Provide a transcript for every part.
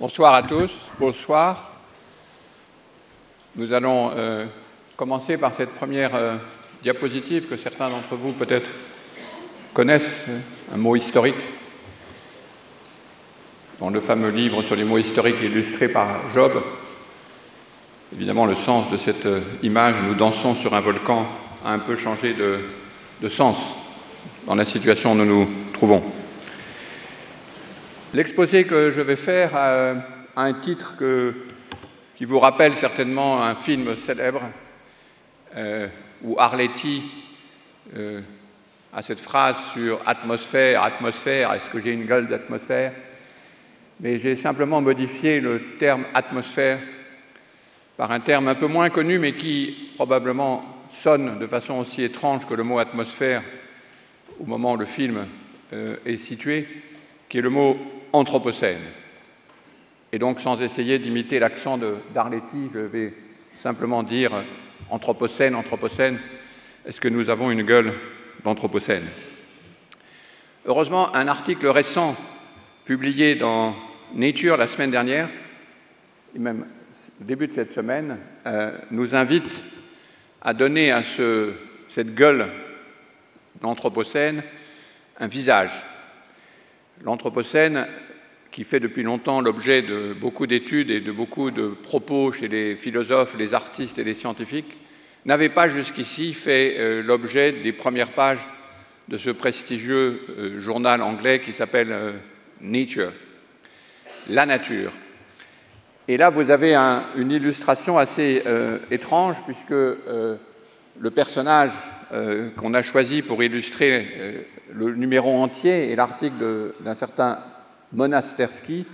Bonsoir à tous, bonsoir. Nous allons commencer par cette première diapositive que certains d'entre vous peut-être connaissent, un mot historique, dans le fameux livre sur les mots historiques illustré par Job. Évidemment, le sens de cette image, nous dansons sur un volcan, a un peu changé de sens dans la situation où nous nous trouvons. L'exposé que je vais faire a un titre qui vous rappelle certainement un film célèbre où Arletty a cette phrase sur atmosphère, atmosphère, est-ce que j'ai une gueule d'atmosphère? Mais j'ai simplement modifié le terme atmosphère par un terme un peu moins connu, mais qui probablement sonne de façon aussi étrange que le mot atmosphère au moment où le film est situé, qui est le mot anthropocène. Et donc, sans essayer d'imiter l'accent d'Arletty, je vais simplement dire anthropocène, anthropocène, est-ce que nous avons une gueule d'anthropocène? Heureusement, un article récent publié dans Nature la semaine dernière, et même au début de cette semaine, nous invite à donner à cette gueule d'anthropocène un visage. L'anthropocène, qui fait depuis longtemps l'objet de beaucoup d'études et de beaucoup de propos chez les philosophes, les artistes et les scientifiques, n'avait pas jusqu'ici fait l'objet des premières pages de ce prestigieux journal anglais qui s'appelle Nature, la nature. Et là, vous avez une illustration assez étrange, puisque le personnage qu'on a choisi pour illustrer le numéro entier et l'article d'un certain Monastersky,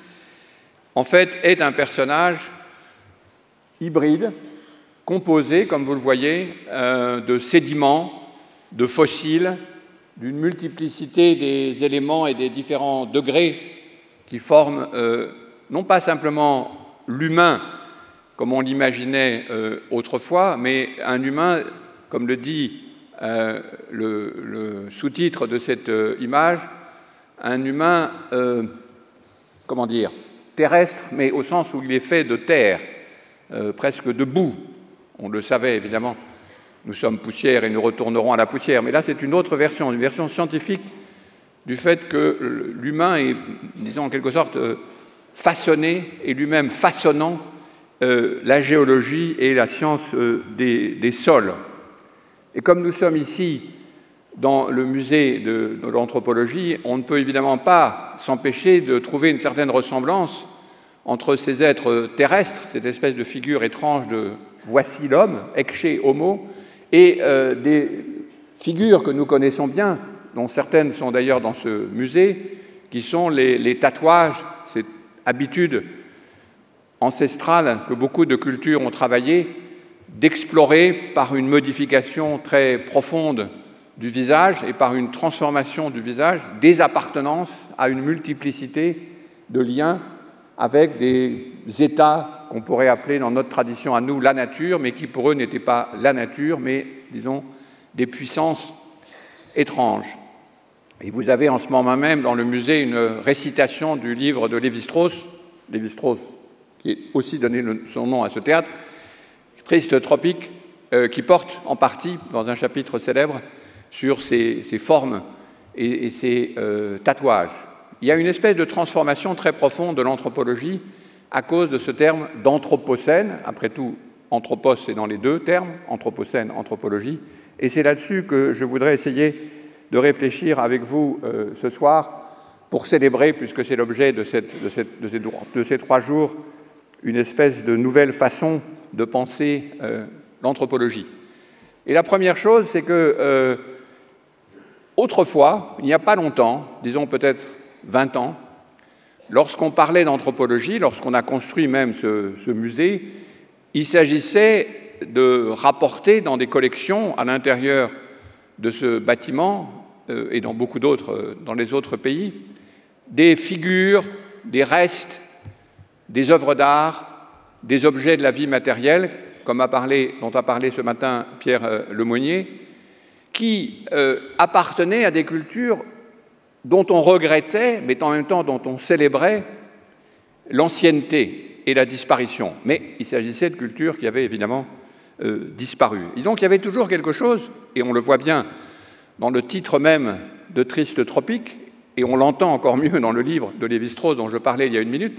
en fait, est un personnage hybride, composé, comme vous le voyez, de sédiments, de fossiles, d'une multiplicité des éléments et des différents degrés qui forment non pas simplement l'humain, comme on l'imaginait autrefois, mais un humain, comme le dit le sous-titre de cette image, un humain, comment dire, terrestre, mais au sens où il est fait de terre, presque de boue. On le savait, évidemment, nous sommes poussière et nous retournerons à la poussière. Mais là, c'est une autre version, une version scientifique du fait que l'humain est, disons, en quelque sorte, façonné et lui-même façonnant la géologie et la science des sols. Et comme nous sommes ici dans le musée de l'anthropologie, on ne peut évidemment pas s'empêcher de trouver une certaine ressemblance entre ces êtres terrestres, cette espèce de figure étrange de « voici l'homme », ecce homo, et des figures que nous connaissons bien, dont certaines sont d'ailleurs dans ce musée, qui sont les tatouages, cette habitude ancestrale que beaucoup de cultures ont travaillé, d'explorer par une modification très profonde du visage et par une transformation du visage des appartenances à une multiplicité de liens avec des états qu'on pourrait appeler dans notre tradition à nous la nature, mais qui pour eux n'étaient pas la nature, mais disons des puissances étranges. Et vous avez en ce moment même dans le musée une récitation du livre de Lévi-Strauss qui a aussi donné son nom à ce théâtre, Triste Tropique, qui porte en partie, dans un chapitre célèbre, sur ces formes et ces tatouages. Il y a une espèce de transformation très profonde de l'anthropologie à cause de ce terme d'anthropocène. Après tout, anthropos, c'est dans les deux termes, anthropocène, anthropologie. Et c'est là-dessus que je voudrais essayer de réfléchir avec vous ce soir pour célébrer, puisque c'est l'objet de ces 3 jours, une espèce de nouvelle façon de penser l'anthropologie. Et la première chose, c'est que autrefois, il n'y a pas longtemps, disons peut-être 20 ans, lorsqu'on parlait d'anthropologie, lorsqu'on a construit même ce musée, il s'agissait de rapporter dans des collections à l'intérieur de ce bâtiment et dans beaucoup d'autres, dans les autres pays, des figures, des restes, des œuvres d'art, des objets de la vie matérielle, dont a parlé ce matin Pierre Lemonnier, qui appartenaient à des cultures dont on regrettait, mais en même temps dont on célébrait l'ancienneté et la disparition. Mais il s'agissait de cultures qui avaient évidemment disparu. Et donc il y avait toujours quelque chose, et on le voit bien dans le titre même de Triste Tropique, et on l'entend encore mieux dans le livre de Lévi-Strauss dont je parlais il y a une minute,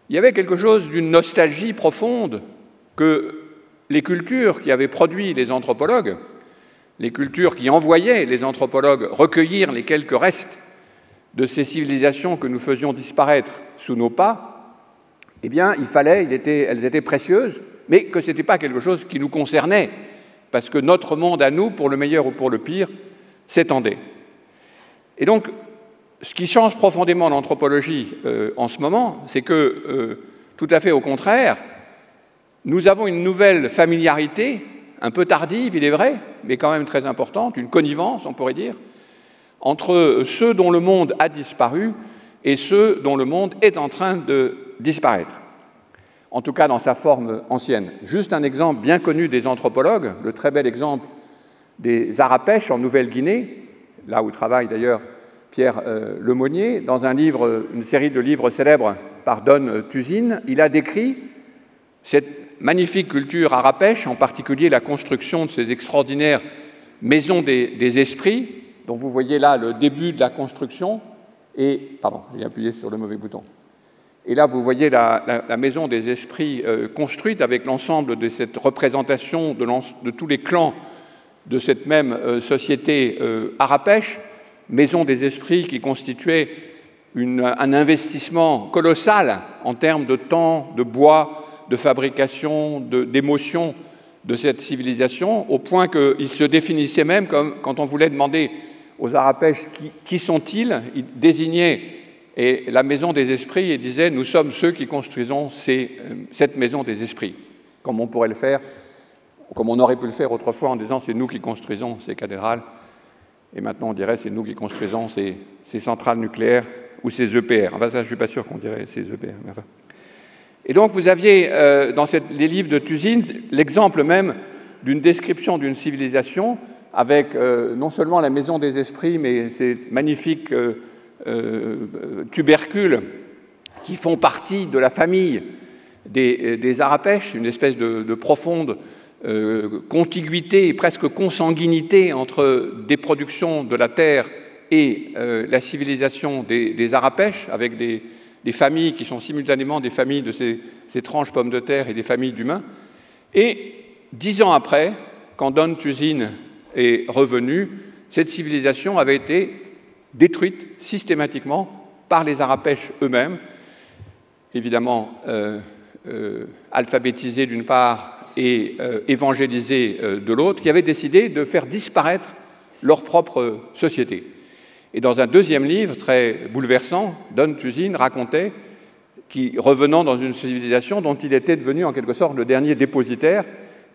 il y avait quelque chose d'une nostalgie profonde que les cultures qui avaient produit les anthropologues, les cultures qui envoyaient les anthropologues recueillir les quelques restes de ces civilisations que nous faisions disparaître sous nos pas, eh bien, elles étaient précieuses, mais que ce n'était pas quelque chose qui nous concernait, parce que notre monde à nous, pour le meilleur ou pour le pire, s'étendait. Et donc, ce qui change profondément l'anthropologie en ce moment, c'est que, tout à fait au contraire, nous avons une nouvelle familiarité, un peu tardive, il est vrai, mais quand même très importante, une connivence, on pourrait dire, entre ceux dont le monde a disparu et ceux dont le monde est en train de disparaître, en tout cas dans sa forme ancienne. Juste un exemple bien connu des anthropologues, le très bel exemple des Arapèches en Nouvelle-Guinée, là où travaille d'ailleurs Pierre Lemonnier, dans une série de livres célèbres par Don Tuzin, il a décrit cette magnifique culture arapèche, en particulier la construction de ces extraordinaires maisons des esprits, dont vous voyez là le début de la construction, et, pardon, j'ai appuyé sur le mauvais bouton. Et là, vous voyez la maison des esprits construite avec l'ensemble de cette représentation de tous les clans de cette même société arapèche, maison des esprits qui constituait un investissement colossal en termes de temps, de bois, de fabrication, d'émotion de cette civilisation, au point qu'il se définissait même comme, quand on voulait demander aux Arapèches qui sont-ils, ils désignaient la maison des esprits et disaient « nous sommes ceux qui construisons cette maison des esprits », comme on pourrait le faire, comme on aurait pu le faire autrefois en disant « c'est nous qui construisons ces cathédrales », et maintenant on dirait « c'est nous qui construisons ces centrales nucléaires ou ces EPR ». Enfin ça, je ne suis pas sûr qu'on dirait ces EPR. Enfin. Et donc vous aviez dans les livres de Tuzin l'exemple même d'une description d'une civilisation avec non seulement la maison des esprits, mais ces magnifiques tubercules qui font partie de la famille des Arapèches, une espèce de profonde contiguïté et presque consanguinité entre des productions de la terre et la civilisation des Arapèches, avec des familles qui sont simultanément des familles de ces étranges pommes de terre et des familles d'humains. Et 10 ans après, quand Don Tuzin est revenu, cette civilisation avait été détruite systématiquement par les Arapèches eux-mêmes, évidemment alphabétisés d'une part et évangélisés de l'autre, qui avaient décidé de faire disparaître leur propre société. Et dans un deuxième livre très bouleversant, Don Tuzin racontait qu'il revenant dans une civilisation dont il était devenu en quelque sorte le dernier dépositaire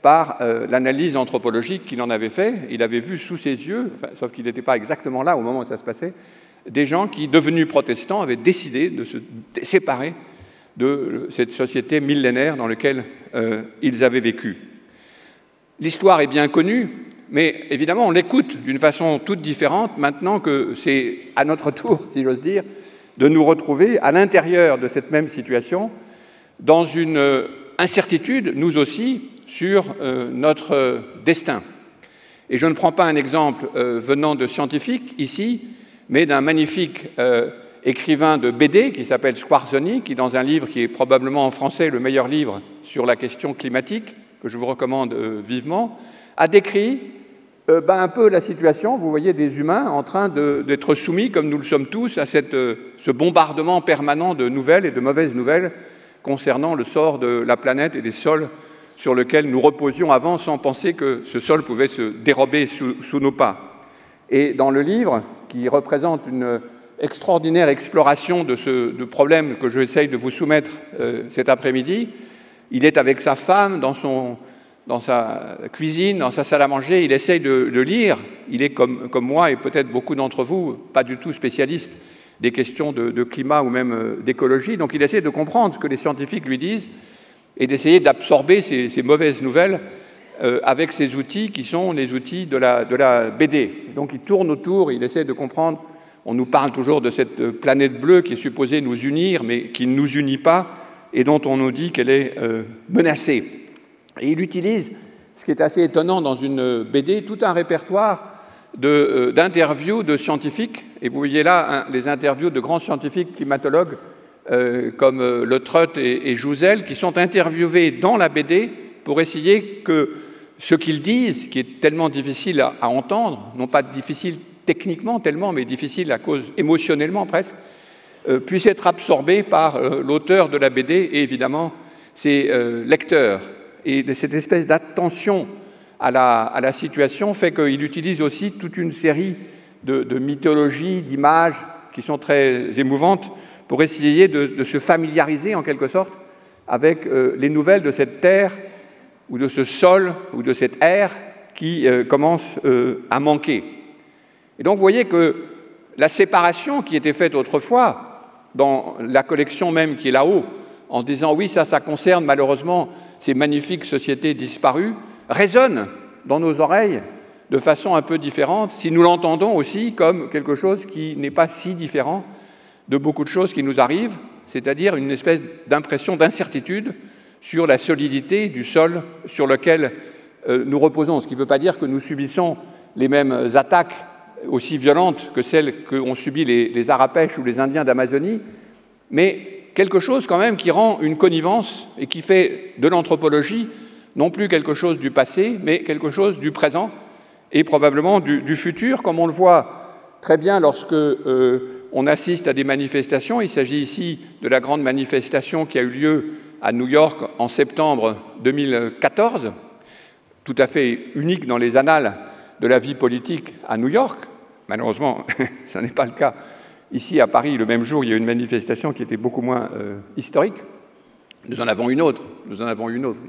par l'analyse anthropologique qu'il en avait fait. Il avait vu sous ses yeux, sauf qu'il n'était pas exactement là au moment où ça se passait, des gens qui, devenus protestants, avaient décidé de se séparer de cette société millénaire dans laquelle ils avaient vécu. L'histoire est bien connue, mais évidemment on l'écoute d'une façon toute différente maintenant que c'est à notre tour, si j'ose dire, de nous retrouver à l'intérieur de cette même situation, dans une incertitude, nous aussi, sur notre destin. Et je ne prends pas un exemple venant de scientifiques ici, mais d'un magnifique écrivain de BD qui s'appelle Squarzoni, qui dans un livre qui est probablement en français le meilleur livre sur la question climatique, que je vous recommande vivement, a décrit un peu la situation, vous voyez, des humains en train d'être soumis, comme nous le sommes tous, à ce bombardement permanent de nouvelles et de mauvaises nouvelles concernant le sort de la planète et des sols sur lesquels nous reposions avant sans penser que ce sol pouvait se dérober sous nos pas. Et dans le livre, qui représente une extraordinaire exploration de ce problème que j'essaye de vous soumettre cet après-midi, il est avec sa femme dans sa cuisine, dans sa salle à manger, il essaye de lire. Il est comme moi et peut-être beaucoup d'entre vous, pas du tout spécialiste des questions de climat ou même d'écologie. Donc il essaie de comprendre ce que les scientifiques lui disent et d'essayer d'absorber ces mauvaises nouvelles avec ces outils qui sont les outils de la BD. Donc il tourne autour, il essaie de comprendre On nous parle toujours de cette planète bleue qui est supposée nous unir, mais qui ne nous unit pas, et dont on nous dit qu'elle est menacée. Et il utilise, ce qui est assez étonnant dans une BD, tout un répertoire d'interviews de scientifiques. Et vous voyez là les interviews de grands scientifiques climatologues comme Le Treut et Jouzel, qui sont interviewés dans la BD pour essayer que ce qu'ils disent, qui est tellement difficile à entendre, non pas difficile techniquement tellement, mais difficile à cause émotionnellement presque, puisse être absorbé par l'auteur de la BD et évidemment ses lecteurs. Et cette espèce d'attention à la situation fait qu'il utilise aussi toute une série de mythologies, d'images qui sont très émouvantes pour essayer de se familiariser en quelque sorte avec les nouvelles de cette terre ou de ce sol ou de cette air qui commence à manquer. Et donc vous voyez que la séparation qui était faite autrefois dans la collection même qui est là-haut, en disant oui, ça concerne malheureusement ces magnifiques sociétés disparues, résonne dans nos oreilles de façon un peu différente, si nous l'entendons aussi comme quelque chose qui n'est pas si différent de beaucoup de choses qui nous arrivent, c'est-à-dire une espèce d'impression d'incertitude sur la solidité du sol sur lequel nous reposons, ce qui ne veut pas dire que nous subissons les mêmes attaques aussi violentes que celles qu'ont subies les Arapèches ou les Indiens d'Amazonie, mais quelque chose quand même qui rend une connivence et qui fait de l'anthropologie non plus quelque chose du passé, mais quelque chose du présent et probablement du futur, comme on le voit très bien lorsque on assiste à des manifestations. Il s'agit ici de la grande manifestation qui a eu lieu à New York en septembre 2014, tout à fait unique dans les annales de la vie politique à New York. Malheureusement, ce n'est pas le cas ici à Paris. Le même jour, il y a eu une manifestation qui était beaucoup moins historique. Nous en avons une autre,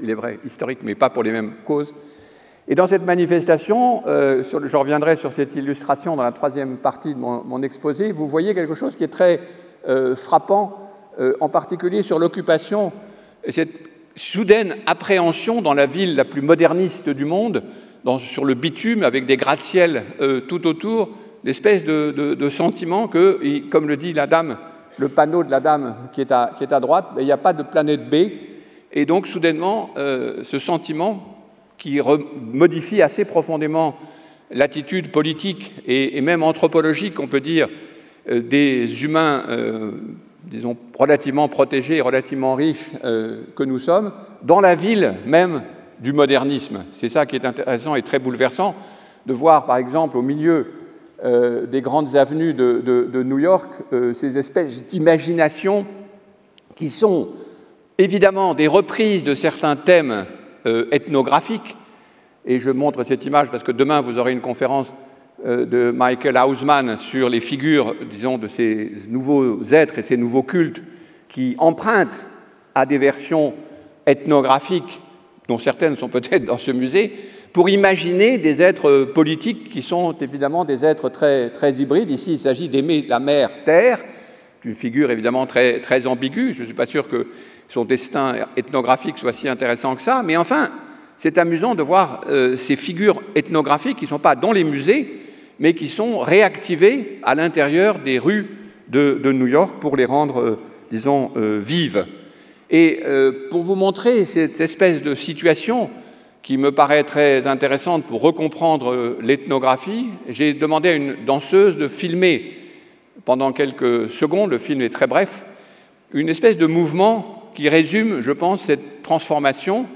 il est vrai, historique, mais pas pour les mêmes causes. Et dans cette manifestation, je reviendrai sur cette illustration dans la troisième partie de mon exposé, vous voyez quelque chose qui est très frappant, en particulier sur l'occupation, cette soudaine appréhension dans la ville la plus moderniste du monde, sur le bitume, avec des gratte-ciel tout autour, l'espèce de sentiment que, comme le dit la dame, le panneau de la dame qui est à droite, il n'y a pas de planète B, et donc soudainement, ce sentiment qui modifie assez profondément l'attitude politique et même anthropologique, on peut dire, des humains, disons, relativement protégés, relativement riches que nous sommes, dans la ville même du modernisme. C'est ça qui est intéressant et très bouleversant, de voir, par exemple, au milieu des grandes avenues de New York, ces espèces d'imagination qui sont évidemment des reprises de certains thèmes ethnographiques. Et je montre cette image parce que demain, vous aurez une conférence de Michael Hausmann sur les figures, disons, de ces nouveaux êtres et ces nouveaux cultes qui empruntent à des versions ethnographiques, dont certaines sont peut-être dans ce musée, pour imaginer des êtres politiques qui sont évidemment des êtres très, très hybrides. Ici, il s'agit d'aimer la mère Terre, une figure évidemment très, très ambiguë. Je ne suis pas sûr que son destin ethnographique soit si intéressant que ça, mais enfin, c'est amusant de voir ces figures ethnographiques qui ne sont pas dans les musées, mais qui sont réactivées à l'intérieur des rues de New York pour les rendre, disons, vives. Et pour vous montrer cette espèce de situation qui me paraît très intéressante pour recomprendre l'ethnographie, j'ai demandé à une danseuse de filmer pendant quelques secondes, le film est très bref, une espèce de mouvement qui résume, je pense, cette transformation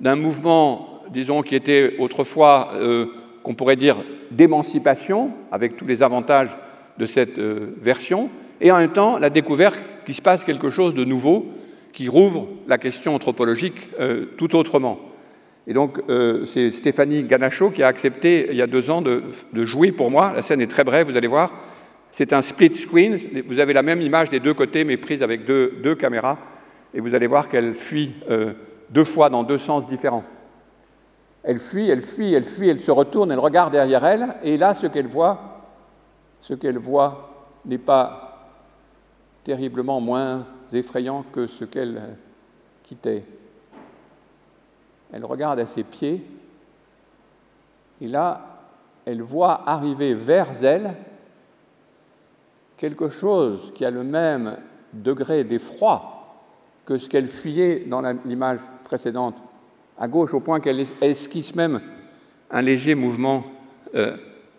d'un mouvement, disons, qui était autrefois, qu'on pourrait dire, d'émancipation, avec tous les avantages de cette version, et en même temps, la découverte qu'il se passe quelque chose de nouveau, qui rouvre la question anthropologique tout autrement. Et donc, c'est Stéphanie Ganacho qui a accepté, il y a 2 ans, de jouer pour moi. La scène est très brève, vous allez voir. C'est un split screen. Vous avez la même image des 2 côtés, mais prise avec deux caméras. Et vous allez voir qu'elle fuit 2 fois dans 2 sens différents. Elle fuit, elle fuit, elle fuit, elle se retourne, elle regarde derrière elle. Et là, ce qu'elle voit n'est pas terriblement moins effrayant que ce qu'elle quittait. Elle regarde à ses pieds, et là, elle voit arriver vers elle quelque chose qui a le même degré d'effroi que ce qu'elle fuyait dans l'image précédente, à gauche, au point qu'elle esquisse même un léger mouvement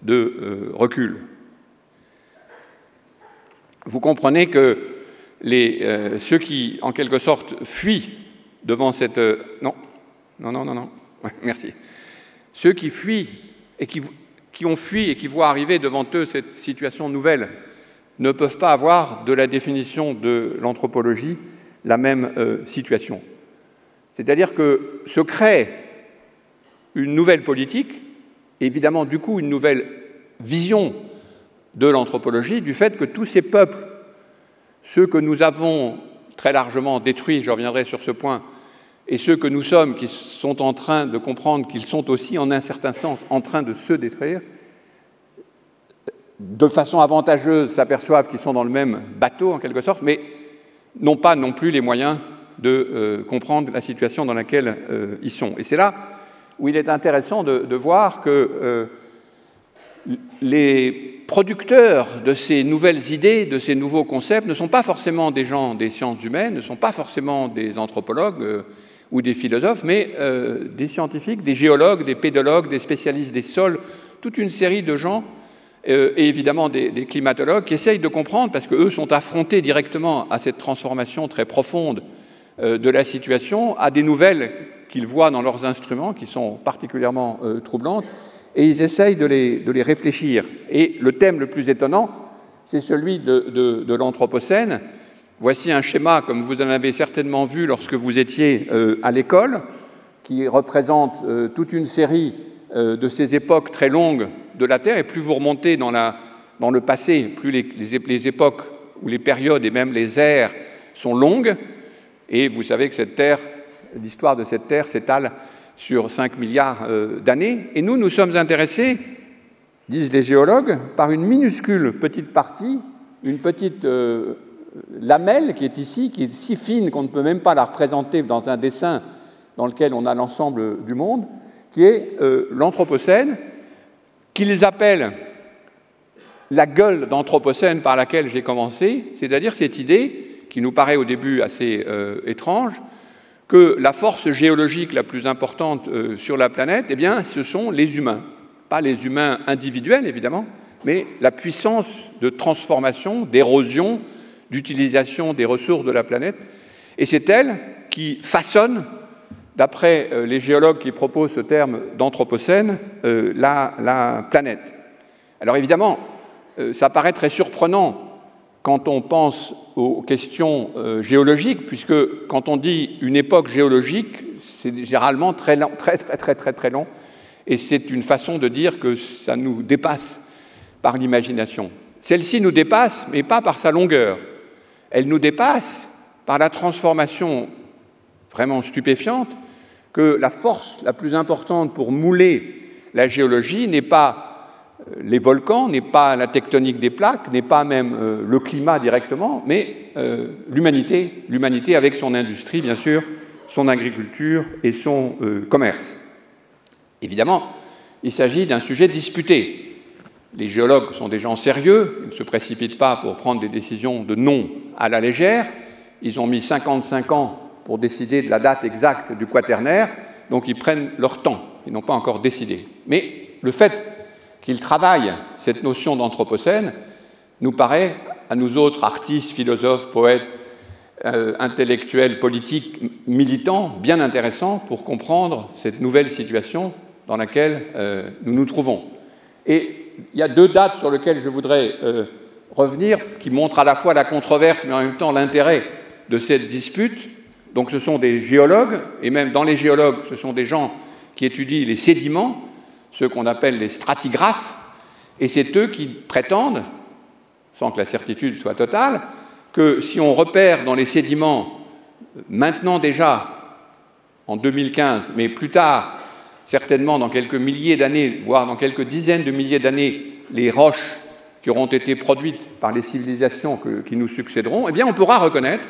de recul. Vous comprenez que ceux qui, en quelque sorte, fuient devant cette... Non, ouais, merci. Ceux qui fuient et qui ont fui et qui voient arriver devant eux cette situation nouvelle ne peuvent pas avoir, de la définition de l'anthropologie, la même situation. C'est-à-dire que se crée une nouvelle politique, évidemment, du coup, une nouvelle vision de l'anthropologie, du fait que tous ces peuples, ceux que nous avons très largement détruits, je reviendrai sur ce point, et ceux que nous sommes, qui sont en train de comprendre qu'ils sont aussi, en un certain sens, en train de se détruire, de façon avantageuse, s'aperçoivent qu'ils sont dans le même bateau, en quelque sorte, mais n'ont pas non plus les moyens de comprendre la situation dans laquelle ils sont. Et c'est là où il est intéressant de voir que les producteurs de ces nouvelles idées, de ces nouveaux concepts, ne sont pas forcément des gens des sciences humaines, ne sont pas forcément des anthropologues ou des philosophes, mais des scientifiques, des géologues, des pédologues, des spécialistes des sols, toute une série de gens, et évidemment des climatologues, qui essayent de comprendre, parce qu'eux sont affrontés directement à cette transformation très profonde de la situation, à des nouvelles qu'ils voient dans leurs instruments, qui sont particulièrement troublantes, et ils essayent de les réfléchir. Et le thème le plus étonnant, c'est celui de l'Anthropocène. Voici un schéma, comme vous en avez certainement vu lorsque vous étiez à l'école, qui représente toute une série de ces époques très longues de la Terre, et plus vous remontez dans le passé, plus les époques ou les périodes et même les ères sont longues, et vous savez que cette Terre, l'histoire de cette Terre s'étale sur 5 milliards d'années, et nous sommes intéressés, disent les géologues, par une minuscule petite partie, une petite lamelle qui est ici, qui est si fine qu'on ne peut même pas la représenter dans un dessin dans lequel on a l'ensemble du monde, qui est l'Anthropocène, qu'ils appellent la gueule d'Anthropocène par laquelle j'ai commencé, c'est-à-dire cette idée, qui nous paraît au début assez étrange, que la force géologique la plus importante sur la planète, eh bien, ce sont les humains. Pas les humains individuels, évidemment, mais la puissance de transformation, d'érosion, d'utilisation des ressources de la planète. Et c'est elle qui façonne, d'après les géologues qui proposent ce terme d'Anthropocène, la planète. Alors évidemment, ça paraît très surprenant quand on pense aux questions géologiques, puisque quand on dit une époque géologique, c'est généralement très long, très long, et c'est une façon de dire que ça nous dépasse par l'imagination. Celle-ci nous dépasse, mais pas par sa longueur. Elle nous dépasse par la transformation vraiment stupéfiante que la force la plus importante pour mouler la géologie n'est pas les volcans, n'est pas la tectonique des plaques, n'est pas même le climat directement, mais l'humanité avec son industrie, bien sûr, son agriculture et son commerce. Évidemment, il s'agit d'un sujet disputé. Les géologues sont des gens sérieux, ils ne se précipitent pas pour prendre des décisions de non à la légère. Ils ont mis 55 ans pour décider de la date exacte du quaternaire, donc ils prennent leur temps, ils n'ont pas encore décidé. Mais le fait qu'ils travaillent cette notion d'Anthropocène nous paraît, à nous autres artistes, philosophes, poètes, intellectuels, politiques, militants, bien intéressant pour comprendre cette nouvelle situation dans laquelle nous nous trouvons. Et il y a deux dates sur lesquelles je voudrais revenir, qui montrent à la fois la controverse, mais en même temps l'intérêt de cette dispute. Donc ce sont des géologues, et même dans les géologues, ce sont des gens qui étudient les sédiments, ceux qu'on appelle les stratigraphes, et c'est eux qui prétendent, sans que la certitude soit totale, que si on repère dans les sédiments, maintenant déjà, en 2015, mais plus tard, certainement dans quelques milliers d'années, voire dans quelques dizaines de milliers d'années, les roches qui auront été produites par les civilisations qui nous succéderont, eh bien on pourra reconnaître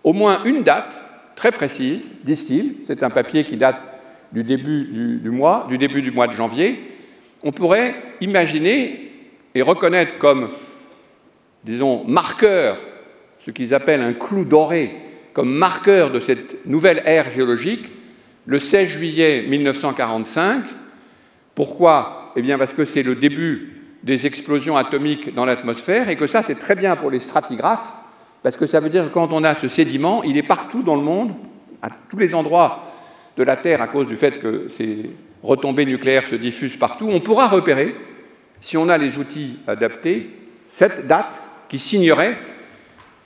au moins une date très précise, disent-ils, c'est un papier qui date du début du mois de janvier, on pourrait imaginer et reconnaître comme disons, marqueur, ce qu'ils appellent un clou doré, comme marqueur de cette nouvelle ère géologique, le 16 juillet 1945. Pourquoi? Eh bien parce que c'est le début des explosions atomiques dans l'atmosphère, et que ça, c'est très bien pour les stratigraphes, parce que ça veut dire que quand on a ce sédiment, il est partout dans le monde, à tous les endroits de la Terre, à cause du fait que ces retombées nucléaires se diffusent partout. On pourra repérer, si on a les outils adaptés, cette date qui signerait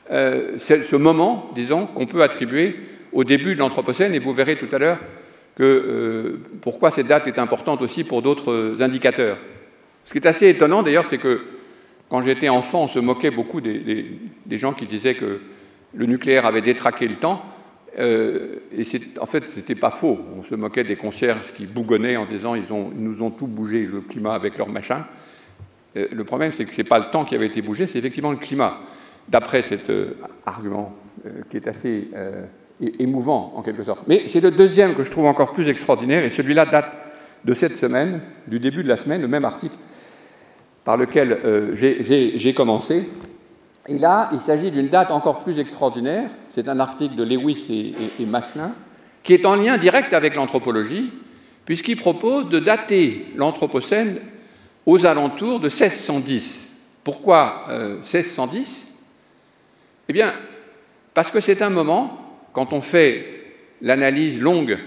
ce moment, disons, qu'on peut attribuer au début de l'Anthropocène, et vous verrez tout à l'heure que pourquoi cette date est importante aussi pour d'autres indicateurs. Ce qui est assez étonnant, d'ailleurs, c'est que quand j'étais enfant, on se moquait beaucoup des gens qui disaient que le nucléaire avait détraqué le temps, et en fait, ce n'était pas faux. On se moquait des concierges qui bougonnaient en disant ils nous ont tout bougé, le climat, avec leur machin. Le problème, c'est que ce n'est pas le temps qui avait été bougé, c'est effectivement le climat, d'après cet argument qui est assez émouvant, en quelque sorte. Mais c'est le deuxième que je trouve encore plus extraordinaire, et celui-là date de cette semaine, du début de la semaine, le même article par lequel j'ai commencé. Et là, il s'agit d'une date encore plus extraordinaire. C'est un article de Lewis et Machelin, qui est en lien direct avec l'anthropologie, puisqu'il propose de dater l'Anthropocène aux alentours de 1610. Pourquoi 1610? Eh bien, parce que c'est un moment, quand on fait l'analyse longue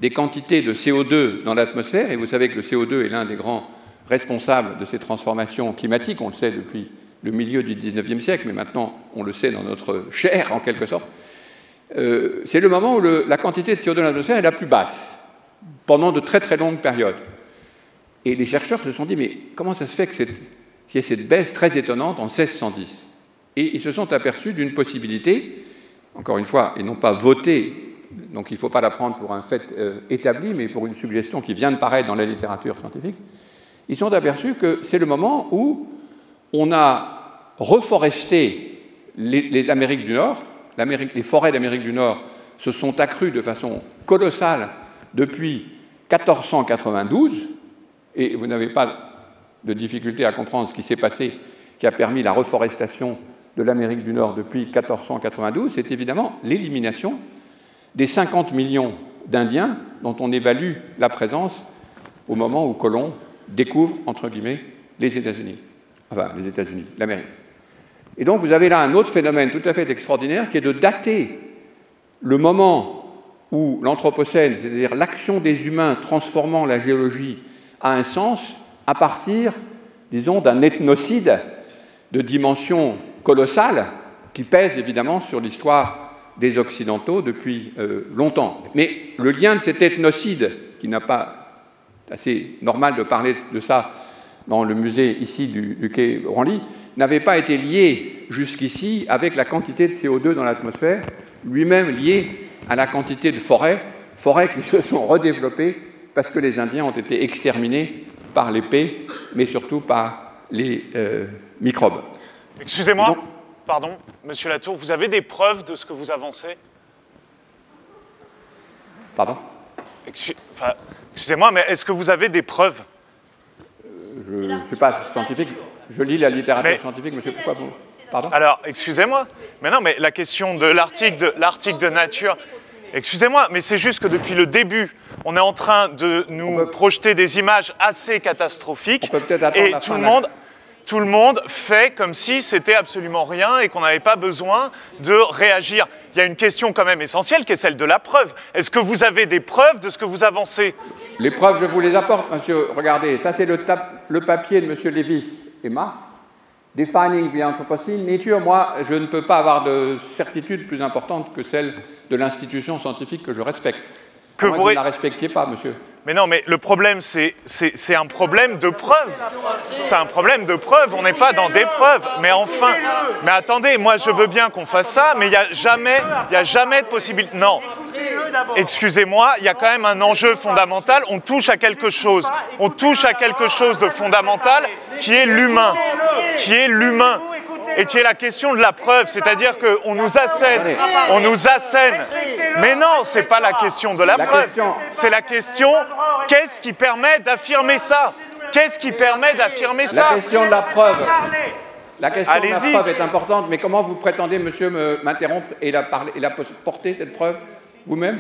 des quantités de CO2 dans l'atmosphère, et vous savez que le CO2 est l'un des grands responsables de ces transformations climatiques, on le sait depuis le milieu du XIXe siècle, mais maintenant on le sait dans notre chair en quelque sorte, c'est le moment où la quantité de CO2 dans l'atmosphère est la plus basse, pendant de très très longues périodes. Et les chercheurs se sont dit, mais comment ça se fait qu'il y ait cette baisse très étonnante en 1610? Et ils se sont aperçus d'une possibilité, encore une fois, ils n'ont pas voté, donc il ne faut pas la prendre pour un fait établi, mais pour une suggestion qui vient de paraître dans la littérature scientifique. Ils se sont aperçus que c'est le moment où on a reforesté les Amériques du Nord. Les forêts d'Amérique du Nord se sont accrues de façon colossale depuis 1492, et vous n'avez pas de difficulté à comprendre ce qui s'est passé, qui a permis la reforestation de l'Amérique du Nord depuis 1492, c'est évidemment l'élimination des 50 millions d'Indiens dont on évalue la présence au moment où Colomb découvre, entre guillemets, les États-Unis. Enfin, les États-Unis, l'Amérique. Et donc, vous avez là un autre phénomène tout à fait extraordinaire qui est de dater le moment où l'Anthropocène, c'est-à-dire l'action des humains transformant la géologie, a un sens à partir, disons, d'un ethnocide de dimension colossale qui pèse évidemment sur l'histoire des Occidentaux depuis longtemps. Mais le lien de cet ethnocide, qui n'a pas... assez normal de parler de ça dans le musée ici du quai Branly, n'avait pas été lié jusqu'ici avec la quantité de CO2 dans l'atmosphère, lui-même lié à la quantité de forêts qui se sont redéveloppées parce que les Indiens ont été exterminés par les paix, mais surtout par les microbes. Excusez-moi, pardon, Monsieur Latour, vous avez des preuves de ce que vous avancez? Pardon? Excusez-moi, mais est-ce que vous avez des preuves? Je ne suis pas scientifique, je lis la littérature scientifique, monsieur, pourquoi vous... Pardon? Alors, excusez-moi, mais non, mais la question de l'article de Nature... Excusez-moi, mais c'est juste que depuis le début, on est en train de nous projeter des images assez catastrophiques, et tout le monde fait comme si c'était absolument rien et qu'on n'avait pas besoin de réagir. Il y a une question quand même essentielle qui est celle de la preuve. Est-ce que vous avez des preuves de ce que vous avancez? Les preuves, je vous les apporte, monsieur. Regardez, ça c'est le papier de monsieur Lévis et Marc, Defining the Anthropocene Nature. Moi, je ne peux pas avoir de certitude plus importante que celle de l'institution scientifique que je respecte. Que vous ne la respectiez pas, monsieur. Mais non, mais le problème, c'est un problème de preuve. C'est un problème de preuve, on n'est pas dans des preuves. Mais enfin, mais attendez, moi je veux bien qu'on fasse ça, mais il n'y a jamais de possibilité. Non, excusez-moi, il y a quand même un enjeu fondamental, on touche à quelque chose. On touche à quelque chose de fondamental qui est l'humain. Et qui est la question de la preuve, c'est-à-dire qu'on nous assène, mais non, c'est pas la question de la preuve, c'est la question, qu'est-ce qui permet d'affirmer ça? Qu'est-ce qui permet d'affirmer ça? La question de la preuve. La question de la preuve est importante, mais comment vous prétendez, monsieur, m'interrompre et la porter, cette preuve, vous-même?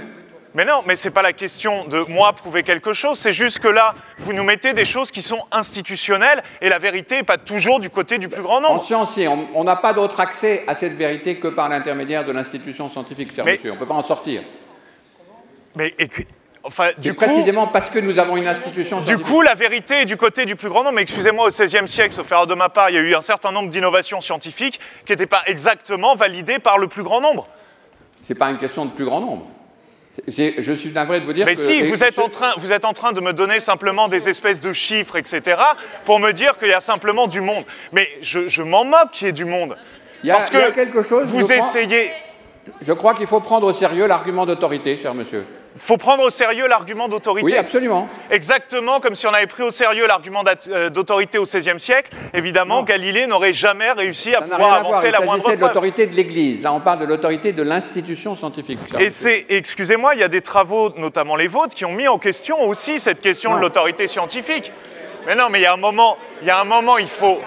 Mais non, mais ce n'est pas la question de moi prouver quelque chose, c'est juste que là, vous nous mettez des choses qui sont institutionnelles et la vérité n'est pas toujours du côté du plus grand nombre. En scientifique, on n'a pas d'autre accès à cette vérité que par l'intermédiaire de l'institution scientifique, cher monsieur. On ne peut pas en sortir. Mais enfin, du coup, précisément parce que nous avons une institution scientifique. Du coup, la vérité est du côté du plus grand nombre. Mais excusez-moi, au XVIe siècle, sauf erreur de ma part, il y a eu un certain nombre d'innovations scientifiques qui n'étaient pas exactement validées par le plus grand nombre. Ce n'est pas une question de plus grand nombre. Je suis navré de vous dire mais que... Mais si, vous êtes en train de me donner simplement des espèces de chiffres, etc., pour me dire qu'il y a simplement du monde. Mais je m'en moque qu'il y ait du monde. Parce que quelque chose, vous essayez... Je crois qu'il faut prendre au sérieux l'argument d'autorité, cher monsieur. Il faut prendre au sérieux l'argument d'autorité. Oui, absolument. Exactement comme si on avait pris au sérieux l'argument d'autorité au XVIe siècle. Évidemment, Galilée n'aurait jamais réussi à pouvoir avancer la moindre preuve. De l'autorité de l'Église. Là, on parle de l'autorité de l'institution scientifique. Et excusez-moi, il y a des travaux, notamment les vôtres, qui ont mis en question aussi cette question de l'autorité scientifique. Mais non, mais il y a un moment, il faut...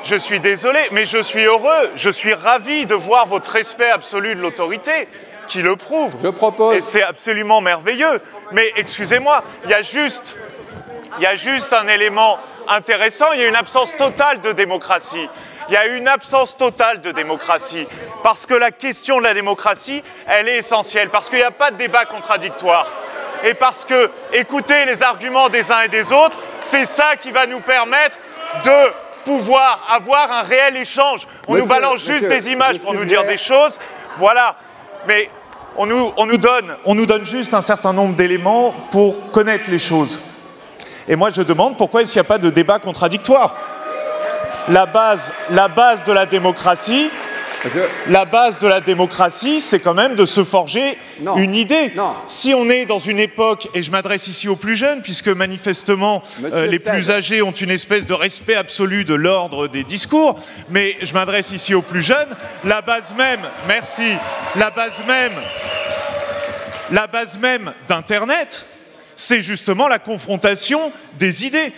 Je suis désolé, mais je suis heureux, je suis ravi de voir votre respect absolu de l'autorité, qui le prouve. Je propose... Et c'est absolument merveilleux. Mais excusez-moi, il y a juste un élément intéressant, il y a une absence totale de démocratie. Il y a une absence totale de démocratie. Parce que la question de la démocratie, elle est essentielle. Parce qu'il n'y a pas de débat contradictoire. Et parce que écouter les arguments des uns et des autres, c'est ça qui va nous permettre de pouvoir avoir un réel échange. On nous balance juste des images pour nous dire des choses. Voilà. Mais on nous donne juste un certain nombre d'éléments pour connaître les choses. Et moi, je demande pourquoi est-ce qu'il n'y a pas de débat contradictoire. La base de la démocratie, c'est quand même de se forger une idée. Non. Si on est dans une époque, et je m'adresse ici aux plus jeunes, puisque manifestement les plus âgés ont une espèce de respect absolu de l'ordre des discours, mais je m'adresse ici aux plus jeunes, la base même d'Internet, c'est justement la confrontation des idées.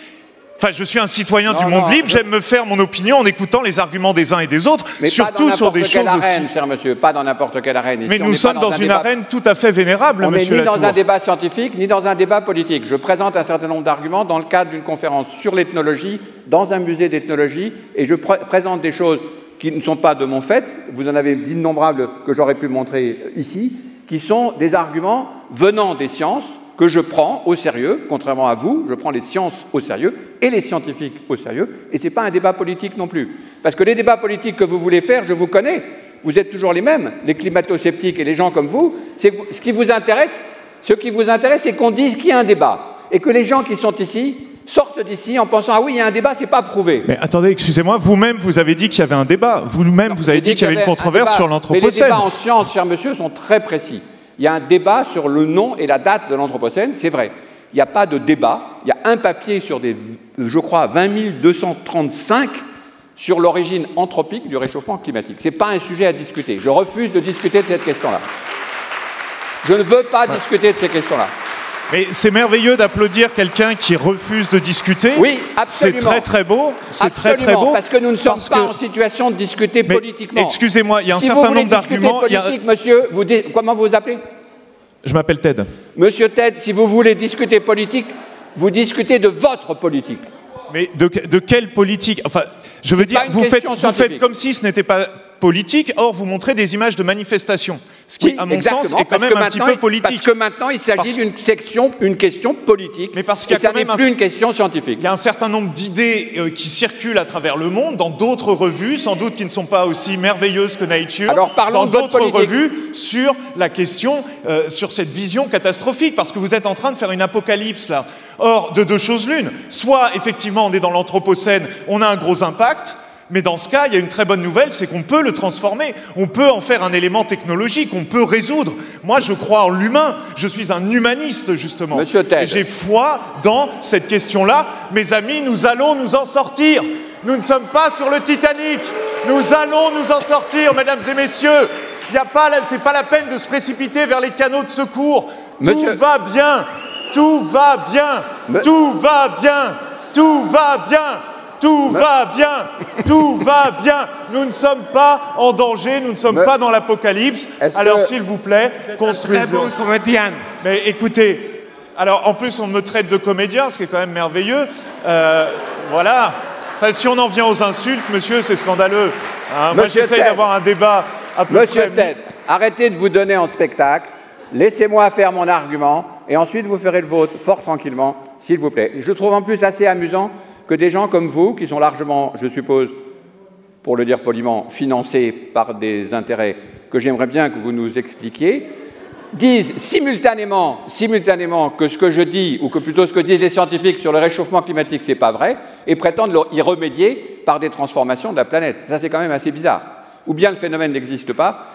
Enfin, je suis un citoyen du monde libre, j'aime me faire mon opinion en écoutant les arguments des uns et des autres, mais surtout sur des choses aussi. Cher monsieur, pas dans n'importe quelle arène. Mais nous sommes dans une arène tout à fait vénérable, monsieur Latour. On n'est ni dans un débat scientifique, ni dans un débat politique. Je présente un certain nombre d'arguments dans le cadre d'une conférence sur l'ethnologie, dans un musée d'ethnologie, et je présente des choses qui ne sont pas de mon fait, vous en avez d'innombrables que j'aurais pu montrer ici, qui sont des arguments venant des sciences, que je prends au sérieux, contrairement à vous, je prends les sciences au sérieux et les scientifiques au sérieux, et ce n'est pas un débat politique non plus. Parce que les débats politiques que vous voulez faire, je vous connais, vous êtes toujours les mêmes, les climato-sceptiques et les gens comme vous, ce qui vous intéresse, c'est qu'on dise qu'il y a un débat, et que les gens qui sont ici sortent d'ici en pensant « Ah oui, il y a un débat, c'est pas prouvé ». Mais attendez, excusez-moi, vous-même, vous avez dit qu'il y avait un débat, vous-même, vous avez dit qu'il y avait une controverse sur l'Anthropocène. Mais les débats en sciences, cher monsieur, sont très précis. Il y a un débat sur le nom et la date de l'Anthropocène, c'est vrai. Il n'y a pas de débat. Il y a un papier sur des, je crois, 20 235 sur l'origine anthropique du réchauffement climatique. Ce n'est pas un sujet à discuter. Je refuse de discuter de cette question-là. Je ne veux pas discuter de ces questions-là. Mais c'est merveilleux d'applaudir quelqu'un qui refuse de discuter. Oui, absolument. C'est très très beau. C'est très très beau. Parce que nous ne sommes pas en situation de discuter politiquement. Excusez-moi, il y a un certain nombre d'arguments. Monsieur, comment vous vous appelez? Je m'appelle Ted. Monsieur Ted, si vous voulez discuter politique, vous discutez de votre politique. Mais de quelle politique? Enfin, je veux dire, vous faites comme si ce n'était pas politique, or vous montrez des images de manifestations. Ce qui, à mon sens, est quand même un petit peu politique. Parce que maintenant, il s'agit d'une question politique. Mais parce qu'il y a quand même plus une question scientifique. Il y a un certain nombre d'idées qui circulent à travers le monde, dans d'autres revues, sans doute qui ne sont pas aussi merveilleuses que Nature, dans d'autres revues, sur la question, sur cette vision catastrophique, parce que vous êtes en train de faire une apocalypse, là. Or, de deux choses l'une. Soit, effectivement, on est dans l'Anthropocène, on a un gros impact, mais dans ce cas, il y a une très bonne nouvelle, c'est qu'on peut le transformer, on peut en faire un élément technologique, on peut résoudre. Moi, je crois en l'humain, je suis un humaniste, justement. Monsieur Ted. Et j'ai foi dans cette question-là. Mes amis, nous allons nous en sortir. Nous ne sommes pas sur le Titanic. Nous allons nous en sortir, mesdames et messieurs. C'est pas la peine de se précipiter vers les canaux de secours. Tout va bien. Tout va bien. Tout va bien. Tout va bien. Tout va bien, tout va bien. Nous ne sommes pas en danger, nous ne sommes pas dans l'apocalypse. Alors s'il vous plaît, construisons. Très bon comédien. Mais écoutez, alors en plus on me traite de comédien, ce qui est quand même merveilleux. Voilà. Enfin, si on en vient aux insultes, monsieur, c'est scandaleux. Hein, moi j'essaye d'avoir un débat à peu près... Monsieur Ted, arrêtez de vous donner en spectacle. Laissez-moi faire mon argument et ensuite vous ferez le vôtre fort tranquillement, s'il vous plaît. Je trouve en plus assez amusant que des gens comme vous, qui sont largement, je suppose, pour le dire poliment, financés par des intérêts que j'aimerais bien que vous nous expliquiez, disent simultanément que ce que je dis, ou que plutôt ce que disent les scientifiques sur le réchauffement climatique, c'est pas vrai, et prétendent y remédier par des transformations de la planète. Ça, c'est quand même assez bizarre. Ou bien le phénomène n'existe pas,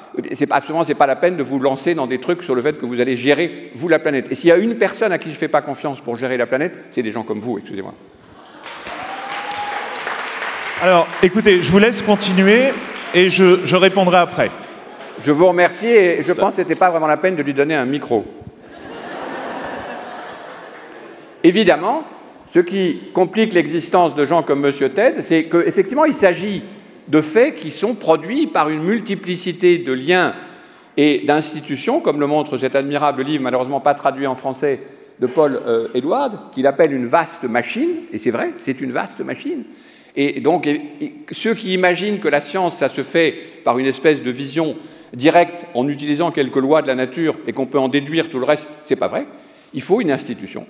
absolument, c'est pas la peine de vous lancer dans des trucs sur le fait que vous allez gérer, vous, la planète. Et s'il y a une personne à qui je ne fais pas confiance pour gérer la planète, c'est des gens comme vous, excusez-moi. Alors, écoutez, je vous laisse continuer et je répondrai après. Je vous remercie et je pense que ce n'était pas vraiment la peine de lui donner un micro. Évidemment, ce qui complique l'existence de gens comme M. Ted, c'est qu'effectivement, il s'agit de faits qui sont produits par une multiplicité de liens et d'institutions, comme le montre cet admirable livre, malheureusement pas traduit en français, de Paul Edward, qu'il appelle une vaste machine, et c'est vrai, c'est une vaste machine. Et donc, ceux qui imaginent que la science, ça se fait par une espèce de vision directe en utilisant quelques lois de la nature et qu'on peut en déduire tout le reste, c'est pas vrai. Il faut une institution,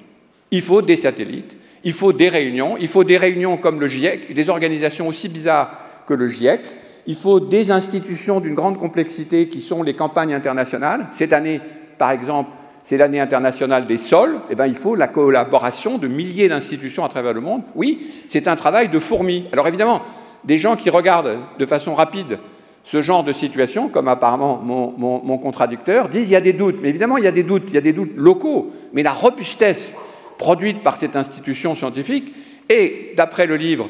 il faut des satellites, il faut des réunions comme le GIEC, des organisations aussi bizarres que le GIEC, il faut des institutions d'une grande complexité qui sont les campagnes internationales. Cette année, par exemple, c'est l'année internationale des sols, eh bien, il faut la collaboration de milliers d'institutions à travers le monde. Oui, c'est un travail de fourmi. Alors évidemment, des gens qui regardent de façon rapide ce genre de situation, comme apparemment mon contradicteur, disent qu'il y a des doutes. Mais évidemment, il y a des doutes locaux. Mais la robustesse produite par cette institution scientifique est, d'après le livre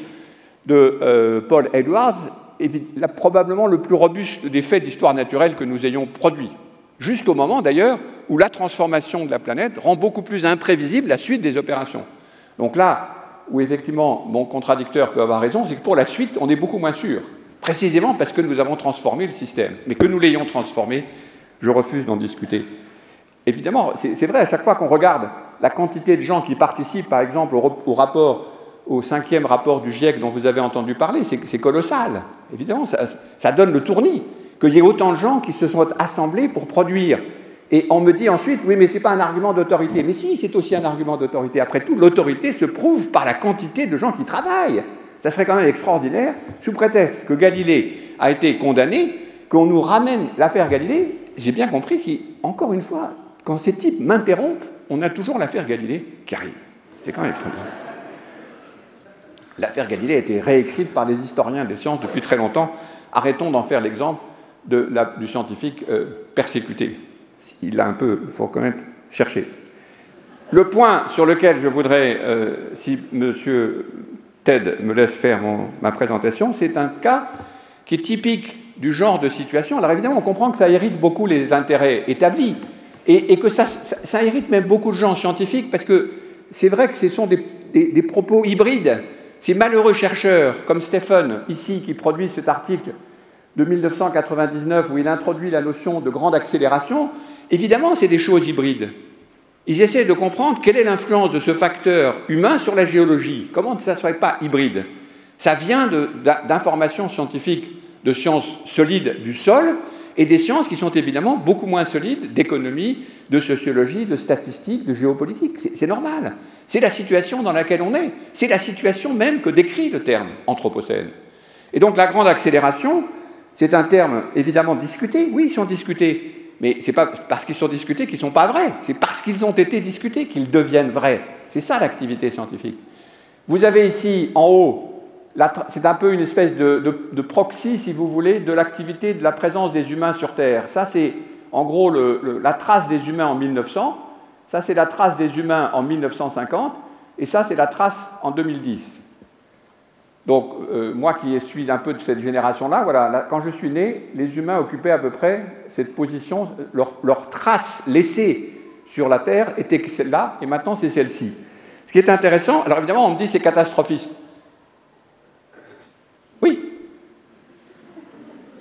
de Paul Edwards, est probablement le plus robuste des faits d'histoire naturelle que nous ayons produits. Juste au moment, d'ailleurs, où la transformation de la planète rend beaucoup plus imprévisible la suite des opérations. Donc là, où effectivement mon contradicteur peut avoir raison, c'est que pour la suite, on est beaucoup moins sûr. Précisément parce que nous avons transformé le système. Mais que nous l'ayons transformé, je refuse d'en discuter. Évidemment, c'est vrai, à chaque fois qu'on regarde la quantité de gens qui participent, par exemple, au 5e rapport du GIEC dont vous avez entendu parler, c'est colossal. Évidemment, ça donne le tournis. Qu'il y ait autant de gens qui se sont assemblés pour produire. Et on me dit ensuite, oui, mais ce n'est pas un argument d'autorité. Mais si, c'est aussi un argument d'autorité. Après tout, l'autorité se prouve par la quantité de gens qui travaillent. Ça serait quand même extraordinaire, sous prétexte que Galilée a été condamné, qu'on nous ramène l'affaire Galilée. J'ai bien compris qu'encore une fois, quand ces types m'interrompent, on a toujours l'affaire Galilée qui arrive. C'est quand même extraordinaire. L'affaire Galilée a été réécrite par les historiens des sciences depuis très longtemps. Arrêtons d'en faire l'exemple du scientifique persécuté. Il a un peu, il faut quand même chercher. Le point sur lequel je voudrais, si M. Ted me laisse faire ma présentation, c'est un cas qui est typique du genre de situation. Alors évidemment, on comprend que ça irrite beaucoup les intérêts établis et que ça irrite même beaucoup de gens scientifiques parce que c'est vrai que ce sont des propos hybrides. Ces malheureux chercheurs, comme Stephen, ici, qui produit cet article de 1999, où il introduit la notion de grande accélération, évidemment, c'est des choses hybrides. Ils essaient de comprendre quelle est l'influence de ce facteur humain sur la géologie. Comment ça ne soit pas hybride? Ça vient d'informations scientifiques, de sciences solides du sol, et des sciences qui sont évidemment beaucoup moins solides d'économie, de sociologie, de statistique, de géopolitique. C'est normal. C'est la situation dans laquelle on est. C'est la situation même que décrit le terme anthropocène. Et donc la grande accélération, c'est un terme évidemment discuté. Oui, ils sont discutés. Mais ce n'est pas parce qu'ils sont discutés qu'ils ne sont pas vrais. C'est parce qu'ils ont été discutés qu'ils deviennent vrais. C'est ça l'activité scientifique. Vous avez ici en haut, c'est un peu une espèce de proxy, si vous voulez, de l'activité de la présence des humains sur Terre. Ça, c'est en gros la trace des humains en 1900. Ça, c'est la trace des humains en 1950. Et ça, c'est la trace en 2010. Donc, moi qui suis un peu de cette génération-là, voilà, quand je suis né, les humains occupaient à peu près cette position. Leur trace laissée sur la Terre était celle-là, et maintenant c'est celle-ci. Ce qui est intéressant, alors évidemment, on me dit c'est catastrophiste.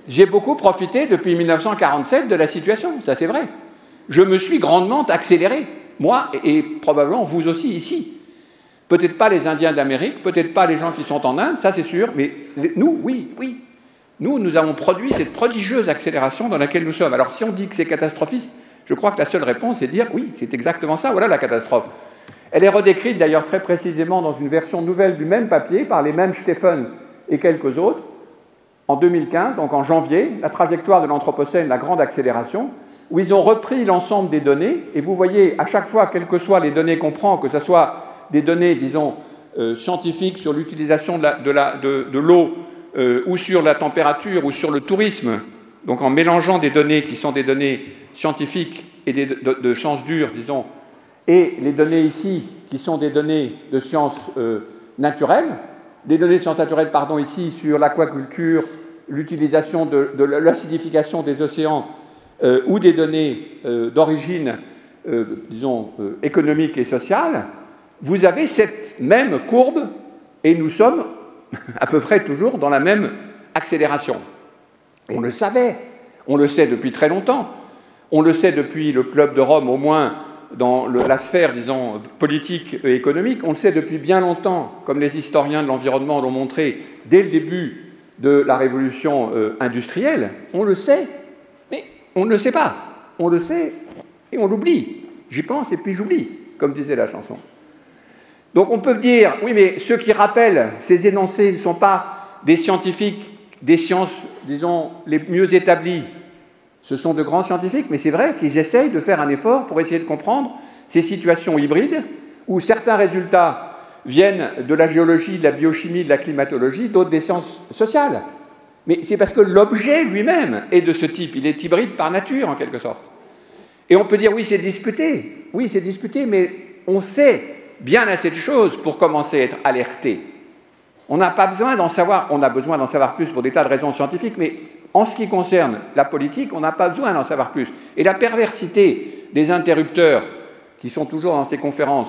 J'ai beaucoup profité depuis 1947 de la situation, ça c'est vrai. Je me suis grandement accéléré, moi et probablement vous aussi ici. Peut-être pas les Indiens d'Amérique, peut-être pas les gens qui sont en Inde, ça c'est sûr, mais nous, oui, oui. Nous avons produit cette prodigieuse accélération dans laquelle nous sommes. Alors si on dit que c'est catastrophiste, je crois que la seule réponse est de dire oui, c'est exactement ça, voilà la catastrophe. Elle est redécrite d'ailleurs très précisément dans une version nouvelle du même papier par les mêmes Stephen et quelques autres, en 2015, donc en janvier, la trajectoire de l'Anthropocène, la grande accélération, où ils ont repris l'ensemble des données, et vous voyez, à chaque fois, quelles que soient les données qu'on prend, que ce soit des données, disons, scientifiques sur l'utilisation de l'eau, ou sur la température, ou sur le tourisme, donc en mélangeant des données qui sont des données scientifiques et de sciences dures, disons, et les données ici, qui sont des données de sciences naturelles, des données de sciences naturelles, pardon, ici, sur l'aquaculture, l'utilisation de l'acidification des océans, ou des données d'origine, disons, économique et sociale, vous avez cette même courbe, et nous sommes à peu près toujours dans la même accélération. On le savait, on le sait depuis très longtemps, on le sait depuis le Club de Rome, au moins dans la sphère, disons, politique et économique, on le sait depuis bien longtemps, comme les historiens de l'environnement l'ont montré dès le début de la révolution industrielle, on le sait, mais on ne le sait pas. On le sait et on l'oublie. J'y pense et puis j'oublie, comme disait la chanson. Donc on peut dire, oui, mais ceux qui rappellent ces énoncés ne sont pas des scientifiques, des sciences, disons, les mieux établies. Ce sont de grands scientifiques, mais c'est vrai qu'ils essayent de faire un effort pour essayer de comprendre ces situations hybrides où certains résultats viennent de la géologie, de la biochimie, de la climatologie, d'autres des sciences sociales. Mais c'est parce que l'objet lui-même est de ce type, il est hybride par nature en quelque sorte. Et on peut dire oui, c'est discuté, mais on sait bien assez de choses pour commencer à être alerté. On n'a pas besoin d'en savoir, on a besoin d'en savoir plus pour des tas de raisons scientifiques, mais en ce qui concerne la politique, on n'a pas besoin d'en savoir plus. Et la perversité des interrupteurs qui sont toujours dans ces conférences,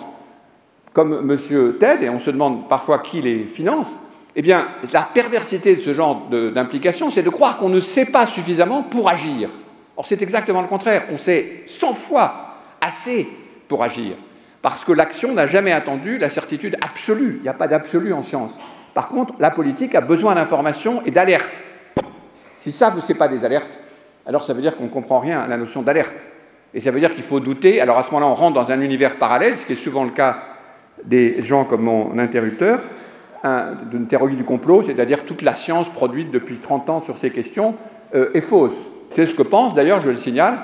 comme M. Ted, et on se demande parfois qui les finance, eh bien, la perversité de ce genre d'implication, c'est de croire qu'on ne sait pas suffisamment pour agir. Or, c'est exactement le contraire. On sait 100 fois assez pour agir. Parce que l'action n'a jamais attendu la certitude absolue. Il n'y a pas d'absolu en science. Par contre, la politique a besoin d'informations et d'alertes. Si ça, ce n'est pas des alertes, alors ça veut dire qu'on ne comprend rien à la notion d'alerte. Et ça veut dire qu'il faut douter. Alors à ce moment-là, on rentre dans un univers parallèle, ce qui est souvent le cas des gens comme mon interrupteur, d'une théorie du complot, c'est-à-dire toute la science produite depuis 30 ans sur ces questions est fausse. C'est ce que pense, d'ailleurs, je le signale,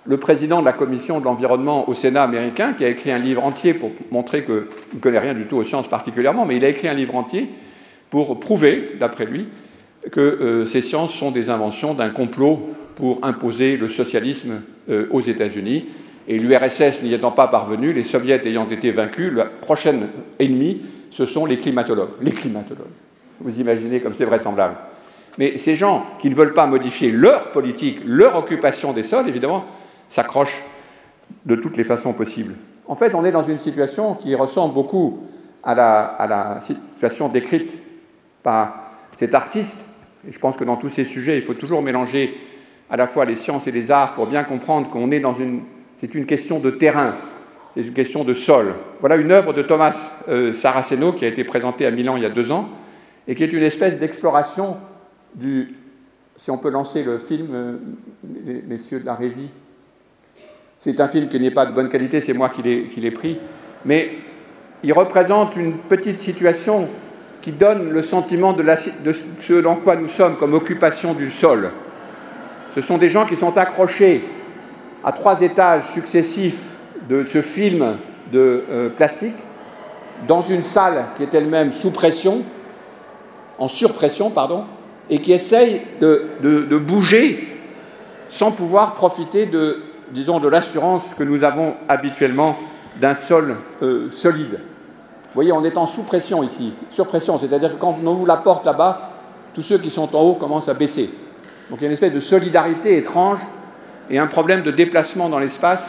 le président de la commission de l'environnement au Sénat américain, qui a écrit un livre entier pour montrer qu'il ne connaît rien du tout aux sciences particulièrement, mais il a écrit un livre entier pour prouver, d'après lui, que ces sciences sont des inventions d'un complot pour imposer le socialisme aux États-Unis. Et l'URSS n'y étant pas parvenu, les soviets ayant été vaincus, la prochaine ennemie, ce sont les climatologues. Les climatologues. Vous imaginez comme c'est vraisemblable. Mais ces gens qui ne veulent pas modifier leur politique, leur occupation des sols, évidemment, s'accrochent de toutes les façons possibles. En fait, on est dans une situation qui ressemble beaucoup à la situation décrite par cet artiste. Et je pense que dans tous ces sujets, il faut toujours mélanger à la fois les sciences et les arts pour bien comprendre qu'on est dans une... C'est une question de terrain, c'est une question de sol. Voilà une œuvre de Thomas Saraceno qui a été présentée à Milan il y a 2 ans et qui est une espèce d'exploration du... Si on peut lancer le film, les messieurs de la régie. C'est un film qui n'est pas de bonne qualité, c'est moi qui l'ai pris, mais il représente une petite situation qui donne le sentiment de ce dans quoi nous sommes comme occupation du sol. Ce sont des gens qui sont accrochés à 3 étages successifs de ce film de plastique, dans une salle qui est elle-même sous pression, en surpression, pardon, et qui essayent de bouger sans pouvoir profiter de, disons, de l'assurance que nous avons habituellement d'un sol solide. Vous voyez, on est en sous-pression ici, surpression, c'est-à-dire que quand on ouvre la porte là-bas, tous ceux qui sont en haut commencent à baisser. Donc il y a une espèce de solidarité étrange et un problème de déplacement dans l'espace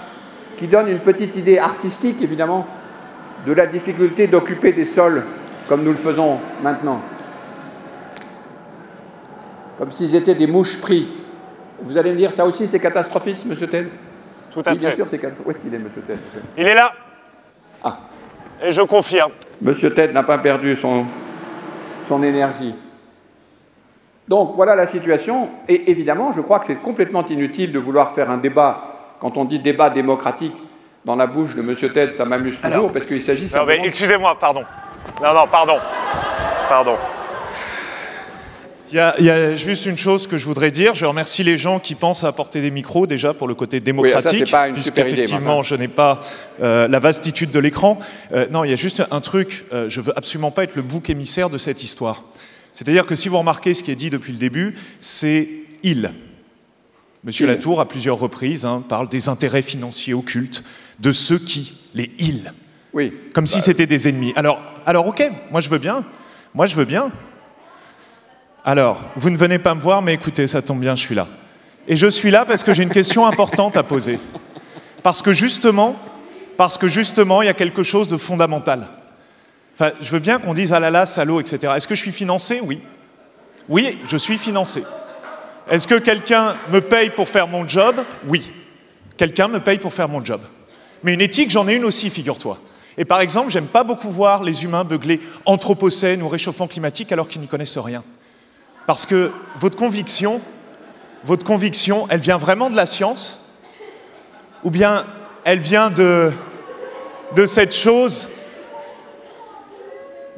qui donne une petite idée artistique, évidemment, de la difficulté d'occuper des sols comme nous le faisons maintenant. comme s'ils étaient des mouches pris. Vous allez me dire, ça aussi c'est catastrophiste, M. Ted? Tout à fait. Bien sûr, c'est catastrophiste. Où est-ce qu'il est, M. Ted? Il est là. Ah. Et je confirme. M. Ted n'a pas perdu son énergie. Donc voilà la situation, et évidemment, je crois que c'est complètement inutile de vouloir faire un débat, quand on dit débat démocratique, dans la bouche de M. Ted, ça m'amuse toujours, parce qu'il s'agit simplement... Non mais excusez-moi, pardon. Non, pardon. Pardon. Il y a juste une chose que je voudrais dire. Je remercie les gens qui pensent à apporter des micros, déjà, pour le côté démocratique, oui, puisqu'effectivement, je n'ai pas la vastitude de l'écran. Non, il y a juste un truc. Je veux absolument pas être le bouc émissaire de cette histoire. C'est-à-dire que si vous remarquez ce qui est dit depuis le début, c'est « il ». Monsieur Latour, à plusieurs reprises, parle des intérêts financiers occultes de ceux qui, les « ils ». Oui. Comme si c'était des ennemis. Alors, ok, moi je veux bien. Moi je veux bien. Alors, vous ne venez pas me voir, mais écoutez, ça tombe bien, je suis là. Et je suis là parce que j'ai une question importante à poser. Parce que justement, il y a quelque chose de fondamental. Enfin, je veux bien qu'on dise « ah là là, salaud », etc. Est-ce que je suis financé? Oui. Oui, je suis financé. Est-ce que quelqu'un me paye pour faire mon job? Oui. Quelqu'un me paye pour faire mon job. Mais une éthique, j'en ai une aussi, figure-toi. Et par exemple, j'aime pas beaucoup voir les humains beugler anthropocène ou réchauffement climatique alors qu'ils n'y connaissent rien. Parce que votre conviction, elle vient vraiment de la science? Ou bien elle vient de cette chose?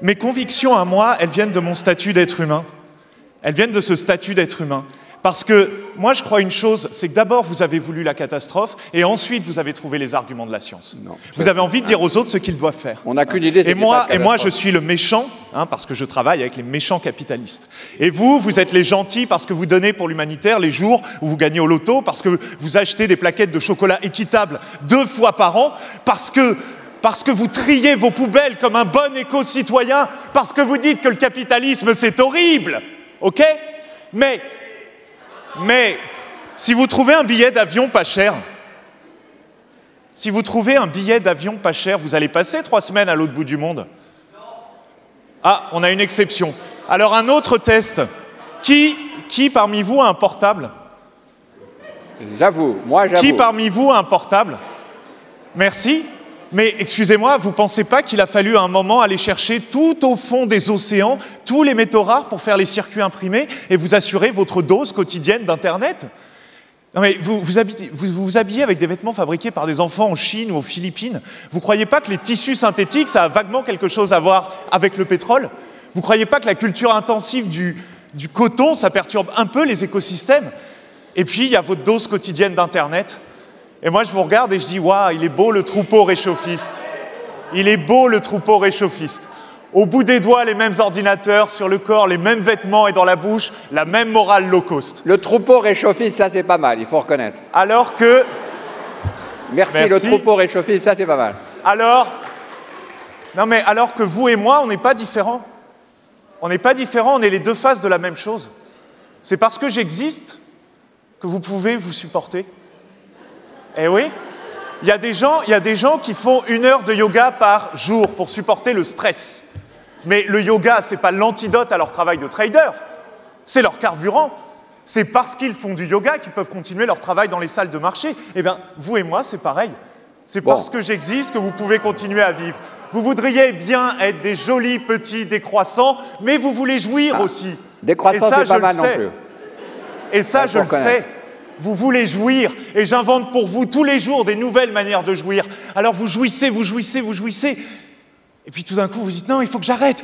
Mes convictions à moi, elles viennent de mon statut d'être humain. Elles viennent de ce statut d'être humain. Parce que moi, je crois une chose, c'est que d'abord, vous avez voulu la catastrophe, et ensuite, vous avez trouvé les arguments de la science. Non, vous avez envie de dire aux autres ce qu'ils doivent faire. On n'a qu'une idée. Et moi, je suis le méchant, parce que je travaille avec les méchants capitalistes. Et vous êtes les gentils parce que vous donnez pour l'humanitaire les jours où vous gagnez au loto, parce que vous achetez des plaquettes de chocolat équitables 2 fois par an, parce que vous triez vos poubelles comme un bon éco-citoyen, parce que vous dites que le capitalisme, c'est horrible. OK? Mais si vous trouvez un billet d'avion pas cher, vous allez passer 3 semaines à l'autre bout du monde? Ah, on a une exception. Alors un autre test. Qui parmi vous a un portable? J'avoue, moi j'avoue. Qui parmi vous a un portable? Merci. Mais excusez-moi, vous ne pensez pas qu'il a fallu à un moment aller chercher tout au fond des océans tous les métaux rares pour faire les circuits imprimés et vous assurer votre dose quotidienne d'Internet? Non mais vous vous habillez avec des vêtements fabriqués par des enfants en Chine ou aux Philippines. Vous ne croyez pas que les tissus synthétiques, ça a vaguement quelque chose à voir avec le pétrole? Vous ne croyez pas que la culture intensive du coton, ça perturbe un peu les écosystèmes? Et puis, il y a votre dose quotidienne d'Internet. Et moi, je vous regarde et je dis « Waouh, il est beau le troupeau réchauffiste. Il est beau le troupeau réchauffiste. Au bout des doigts, les mêmes ordinateurs, sur le corps, les mêmes vêtements et dans la bouche, la même morale low cost. » Le troupeau réchauffiste, ça c'est pas mal, il faut reconnaître. Alors que... Merci. Le troupeau réchauffiste, ça c'est pas mal. Alors que vous et moi, on n'est pas différents. On n'est pas différents, on est les deux faces de la même chose. C'est parce que j'existe que vous pouvez vous supporter. Eh oui, il y a des gens qui font 1 heure de yoga par jour pour supporter le stress. Mais le yoga, ce n'est pas l'antidote à leur travail de trader, c'est leur carburant. C'est parce qu'ils font du yoga qu'ils peuvent continuer leur travail dans les salles de marché. Eh bien, vous et moi, c'est pareil. C'est parce que j'existe que vous pouvez continuer à vivre. Vous voudriez bien être des jolis petits décroissants, mais vous voulez jouir aussi. Décroissants, c'est pas mal non plus. Et ça, je le sais. Vous voulez jouir, et j'invente pour vous tous les jours des nouvelles manières de jouir. Alors vous jouissez, et puis tout d'un coup vous dites « Non, il faut que j'arrête,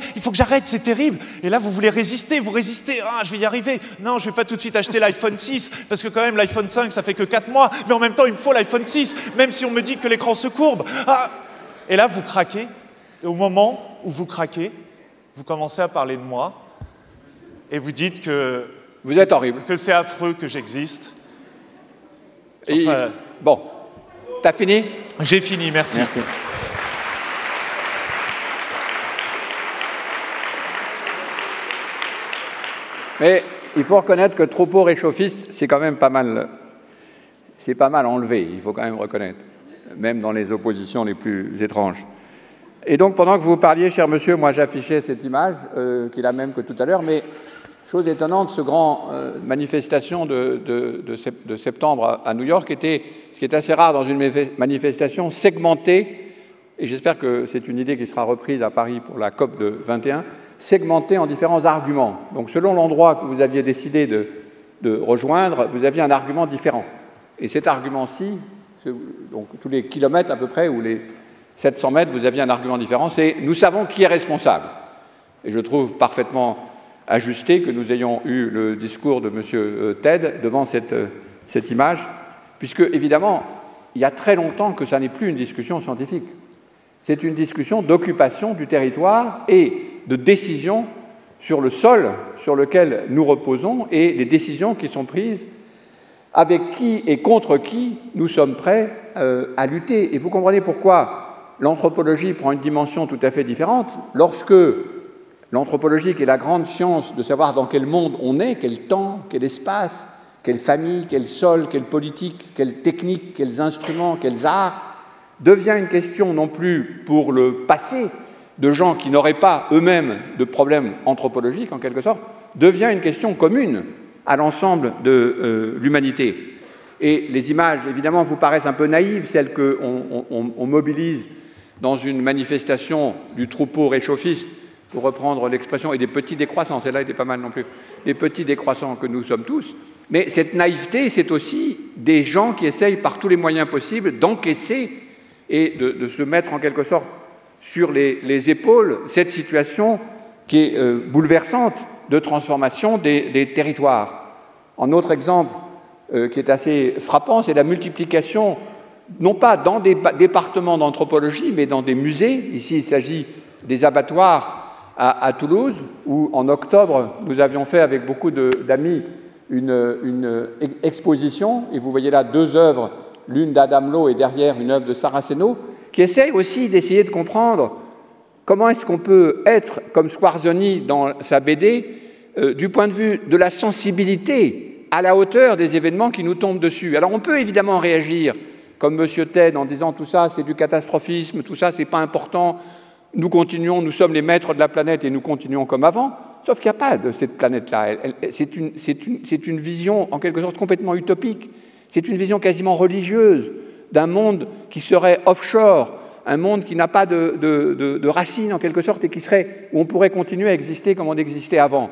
c'est terrible ». Et là vous voulez résister, vous résistez, « Ah, je vais y arriver, non, je vais pas tout de suite acheter l'iPhone 6, parce que quand même l'iPhone 5 ça fait que 4 mois, mais en même temps il me faut l'iPhone 6, même si on me dit que l'écran se courbe. Ah ». Et là vous craquez, et au moment où vous craquez, vous commencez à parler de moi, et vous dites que... Vous êtes horrible. Que c'est affreux que j'existe. Enfin, bon, t'as fini? J'ai fini, merci. Mais il faut reconnaître que troupeau réchauffiste, c'est quand même pas mal enlevé, il faut quand même reconnaître, même dans les oppositions les plus étranges. Et donc, pendant que vous parliez, cher monsieur, moi j'affichais cette image, qui est la même que tout à l'heure, mais chose étonnante, ce grand manifestation de septembre à New York était, ce qui est assez rare dans une manifestation, segmentée, et j'espère que c'est une idée qui sera reprise à Paris pour la COP de 21, segmentée en différents arguments. Donc selon l'endroit que vous aviez décidé de rejoindre, vous aviez un argument différent. Et cet argument-ci, donc tous les kilomètres à peu près, ou les 700 mètres, vous aviez un argument différent, c'est « nous savons qui est responsable ». Et je trouve parfaitement ajusté que nous ayons eu le discours de M. Ted devant cette image, puisque, évidemment, il y a très longtemps que ça n'est plus une discussion scientifique. C'est une discussion d'occupation du territoire et de décision sur le sol sur lequel nous reposons et les décisions qui sont prises avec qui et contre qui nous sommes prêts à lutter. Et vous comprenez pourquoi l'anthropologie prend une dimension tout à fait différente lorsque l'anthropologie, qui est la grande science de savoir dans quel monde on est, quel temps, quel espace, quelle famille, quel sol, quelle politique, quelle technique, quels instruments, quels arts, devient une question non plus pour le passé de gens qui n'auraient pas eux-mêmes de problèmes anthropologiques, en quelque sorte, devient une question commune à l'ensemble de l'humanité. Et les images, évidemment, vous paraissent un peu naïves, celles qu'on mobilise dans une manifestation du troupeau réchauffiste, pour reprendre l'expression, et des petits décroissants, celle-là était pas mal non plus, des petits décroissants que nous sommes tous. Mais cette naïveté, c'est aussi des gens qui essayent par tous les moyens possibles d'encaisser et de se mettre en quelque sorte sur les épaules cette situation qui est bouleversante de transformation des territoires. Un autre exemple qui est assez frappant, c'est la multiplication, non pas dans des départements d'anthropologie, mais dans des musées. Ici, il s'agit des abattoirs à Toulouse, où en octobre, nous avions fait avec beaucoup d'amis une exposition, et vous voyez là 2 œuvres, l'une d'Adam Lowe et derrière une œuvre de Saraceno, qui essaye aussi d'essayer de comprendre comment est-ce qu'on peut être, comme Squarzoni dans sa BD, du point de vue de la sensibilité à la hauteur des événements qui nous tombent dessus. Alors on peut évidemment réagir, comme M. Ted, en disant tout ça c'est du catastrophisme, tout ça c'est pas important, nous continuons, nous sommes les maîtres de la planète et nous continuons comme avant, sauf qu'il n'y a pas de cette planète-là. C'est une vision en quelque sorte complètement utopique, c'est une vision quasiment religieuse d'un monde qui serait offshore, un monde qui n'a pas de racines en quelque sorte et qui serait, où on pourrait continuer à exister comme on existait avant.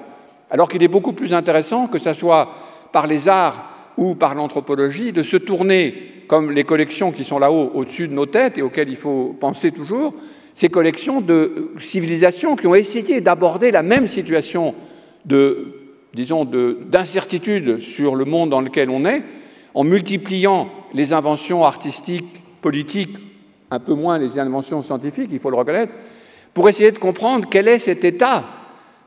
Alors qu'il est beaucoup plus intéressant, que ce soit par les arts ou par l'anthropologie, de se tourner, comme les collections qui sont là-haut, au-dessus de nos têtes et auxquelles il faut penser toujours, ces collections de civilisations qui ont essayé d'aborder la même situation d'incertitude sur le monde dans lequel on est, en multipliant les inventions artistiques, politiques, un peu moins les inventions scientifiques, il faut le reconnaître, pour essayer de comprendre quel est cet état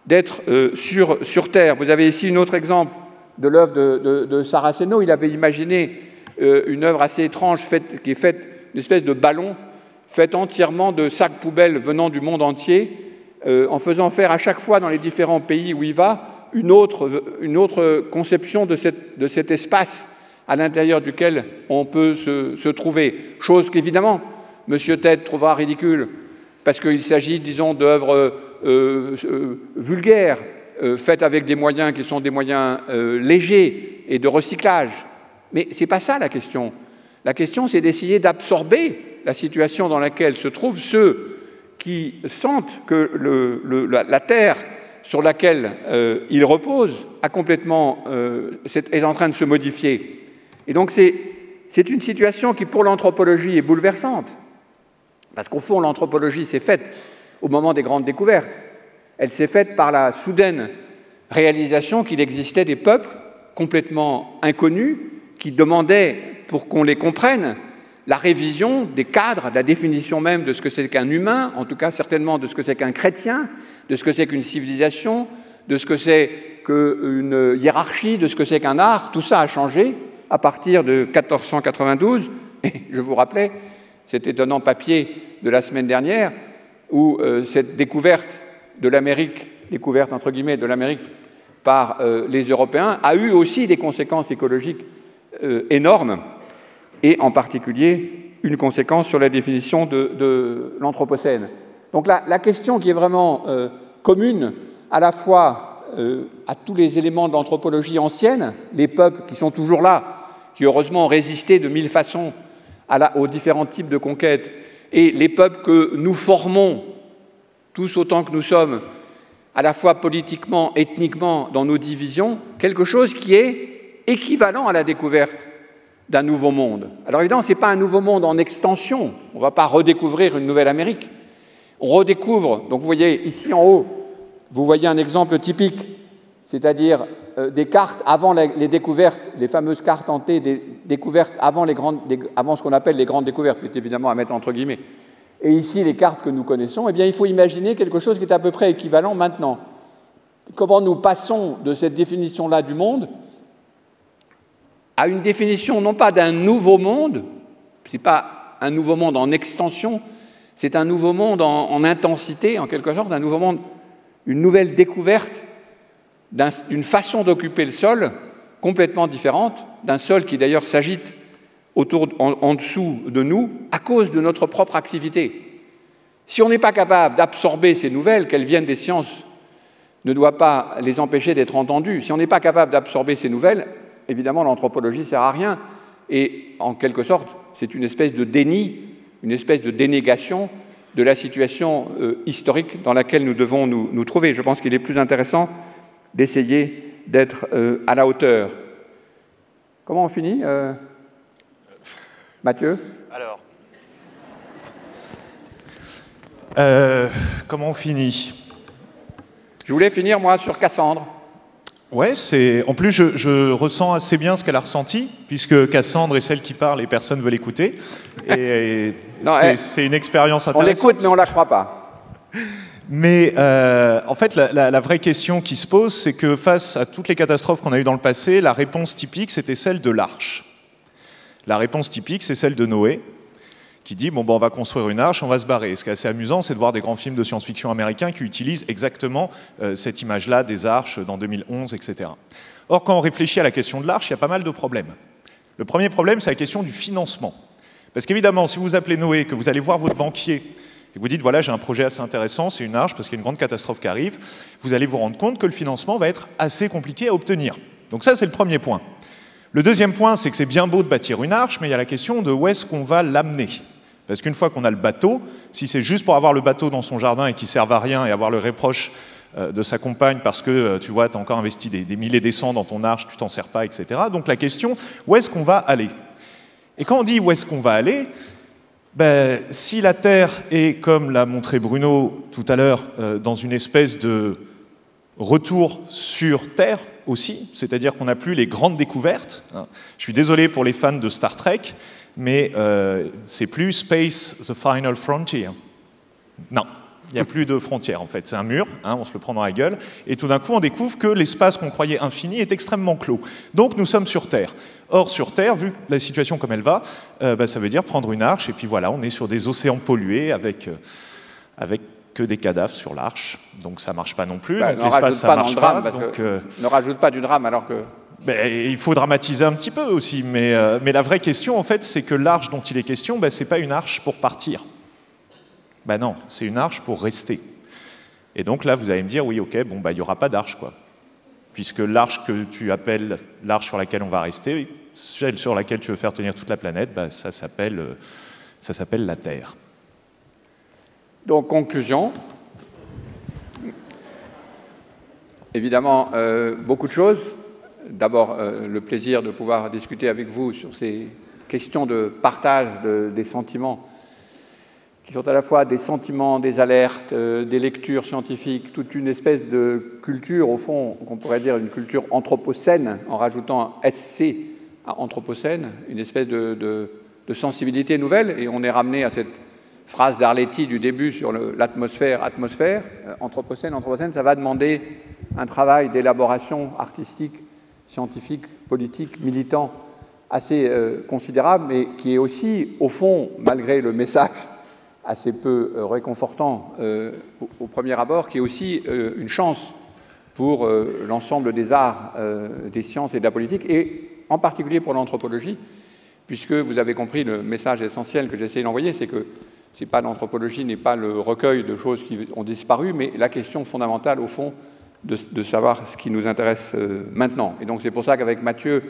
d'être sur Terre. Vous avez ici un autre exemple de l'œuvre de Saraceno. Il avait imaginé une œuvre assez étrange qui est faite, une espèce de ballon, faite entièrement de sacs poubelles venant du monde entier, en faisant faire à chaque fois dans les différents pays où il va une autre conception de cet espace à l'intérieur duquel on peut se trouver. Chose qu'évidemment, M. Ted trouvera ridicule, parce qu'il s'agit, disons, d'œuvres vulgaires, faites avec des moyens qui sont des moyens légers et de recyclage. Mais ce n'est pas ça la question. La question, c'est d'essayer d'absorber la situation dans laquelle se trouvent ceux qui sentent que la terre sur laquelle ils reposent est en train de se modifier. Et donc c'est une situation qui, pour l'anthropologie, est bouleversante. Parce qu'au fond, l'anthropologie s'est faite au moment des grandes découvertes. Elle s'est faite par la soudaine réalisation qu'il existait des peuples complètement inconnus qui demandaient, pour qu'on les comprenne, la révision des cadres, de la définition même de ce que c'est qu'un humain, en tout cas certainement de ce que c'est qu'un chrétien, de ce que c'est qu'une civilisation, de ce que c'est qu'une hiérarchie, de ce que c'est qu'un art. Tout ça a changé à partir de 1492. Et je vous rappelais cet étonnant papier de la semaine dernière où cette découverte de l'Amérique, découverte entre guillemets de l'Amérique par les Européens, a eu aussi des conséquences écologiques énormes, et en particulier une conséquence sur la définition de l'Anthropocène. Donc la question qui est vraiment commune à la fois à tous les éléments de l'anthropologie ancienne, les peuples qui sont toujours là, qui heureusement ont résisté de mille façons aux différents types de conquêtes, et les peuples que nous formons, tous autant que nous sommes, à la fois politiquement, ethniquement, dans nos divisions, quelque chose qui est équivalent à la découverte d'un nouveau monde. Alors évidemment, ce n'est pas un nouveau monde en extension, on ne va pas redécouvrir une nouvelle Amérique. On redécouvre, donc vous voyez ici en haut, vous voyez un exemple typique, c'est-à-dire des cartes avant les découvertes, les fameuses cartes en T, des découvertes avant ce qu'on appelle les grandes découvertes, qui est évidemment à mettre entre guillemets. Et ici, les cartes que nous connaissons, eh bien, il faut imaginer quelque chose qui est à peu près équivalent maintenant. Comment nous passons de cette définition-là du monde à une définition non pas d'un nouveau monde, ce n'est pas un nouveau monde en extension, c'est un nouveau monde en intensité, en quelque sorte, un nouveau monde, une nouvelle découverte d'une façon d'occuper le sol complètement différente, d'un sol qui d'ailleurs s'agite en dessous de nous à cause de notre propre activité. Si on n'est pas capable d'absorber ces nouvelles, qu'elles viennent des sciences, ne doit pas les empêcher d'être entendues. Si on n'est pas capable d'absorber ces nouvelles, évidemment l'anthropologie ne sert à rien. Et en quelque sorte, c'est une espèce de déni, une espèce de dénégation de la situation historique dans laquelle nous devons nous trouver. Je pense qu'il est plus intéressant d'essayer d'être à la hauteur. Comment on finit Mathieu? Alors, comment on finit? Je voulais finir, moi, sur Cassandre. Ouais, en plus, je ressens assez bien ce qu'elle a ressenti, puisque Cassandre est celle qui parle et personne ne veut l'écouter. Et c'est une expérience intéressante. On l'écoute, mais on ne la croit pas. Mais en fait, la vraie question qui se pose, c'est que face à toutes les catastrophes qu'on a eues dans le passé, la réponse typique, c'était celle de l'arche. La réponse typique, c'est celle de Noé, qui dit bon, on va construire une arche, on va se barrer. Et ce qui est assez amusant, c'est de voir des grands films de science-fiction américains qui utilisent exactement cette image-là des arches dans 2011, etc. Or, quand on réfléchit à la question de l'arche, il y a pas mal de problèmes. Le premier problème, c'est la question du financement. Parce qu'évidemment, si vous appelez Noé, que vous allez voir votre banquier, et vous dites, voilà, j'ai un projet assez intéressant, c'est une arche, parce qu'il y a une grande catastrophe qui arrive, vous allez vous rendre compte que le financement va être assez compliqué à obtenir. Donc ça, c'est le premier point. Le deuxième point, c'est que c'est bien beau de bâtir une arche, mais il y a la question de où est-ce qu'on va l'amener. Parce qu'une fois qu'on a le bateau, si c'est juste pour avoir le bateau dans son jardin et qui ne serve à rien et avoir le reproche de sa compagne parce que, tu vois, tu as encore investi des milliers des cents dans ton arche, tu t'en sers pas, etc. Donc la question, où est-ce qu'on va aller? Et quand on dit où est-ce qu'on va aller, si la Terre est, comme l'a montré Bruno tout à l'heure, dans une espèce de retour sur Terre aussi, c'est-à-dire qu'on n'a plus les grandes découvertes. Je suis désolé pour les fans de Star Trek, mais c'est plus Space, the Final Frontier. Non, il n'y a plus de frontières en fait, c'est un mur, on se le prend dans la gueule, et tout d'un coup on découvre que l'espace qu'on croyait infini est extrêmement clos. Donc nous sommes sur Terre. Or sur Terre, vu la situation comme elle va, ça veut dire prendre une arche, et puis voilà, on est sur des océans pollués avec que des cadavres sur l'arche, donc ça ne marche pas non plus, donc l'espace ça ne marche pas. Donc, ne rajoute pas du drame alors que... il faut dramatiser un petit peu aussi, mais la vraie question, en fait, c'est que l'arche dont il est question, ce n'est pas une arche pour partir. Non, c'est une arche pour rester. Et donc là, vous allez me dire, oui, ok, il n'y aura pas d'arche, quoi. Puisque l'arche que tu appelles l'arche sur laquelle on va rester, celle sur laquelle tu veux faire tenir toute la planète, ça s'appelle la Terre. Donc, conclusion. Évidemment, beaucoup de choses. D'abord, le plaisir de pouvoir discuter avec vous sur ces questions de partage des sentiments, qui sont à la fois des sentiments, des alertes, des lectures scientifiques, toute une espèce de culture, au fond, qu'on pourrait dire une culture anthropocène, en rajoutant un SC à anthropocène, une espèce de sensibilité nouvelle, et on est ramené à cette phrase d'Arletty du début sur l'atmosphère, anthropocène, ça va demander un travail d'élaboration artistique, scientifique, politique, militant assez considérable, mais qui est aussi, au fond, malgré le message assez peu réconfortant au premier abord, qui est aussi une chance pour l'ensemble des arts, des sciences et de la politique, et en particulier pour l'anthropologie, puisque vous avez compris le message essentiel que j'ai essayé d'envoyer, c'est que l'anthropologie n'est pas le recueil de choses qui ont disparu, mais la question fondamentale, au fond, de savoir ce qui nous intéresse maintenant. Et donc c'est pour ça qu'avec Mathieu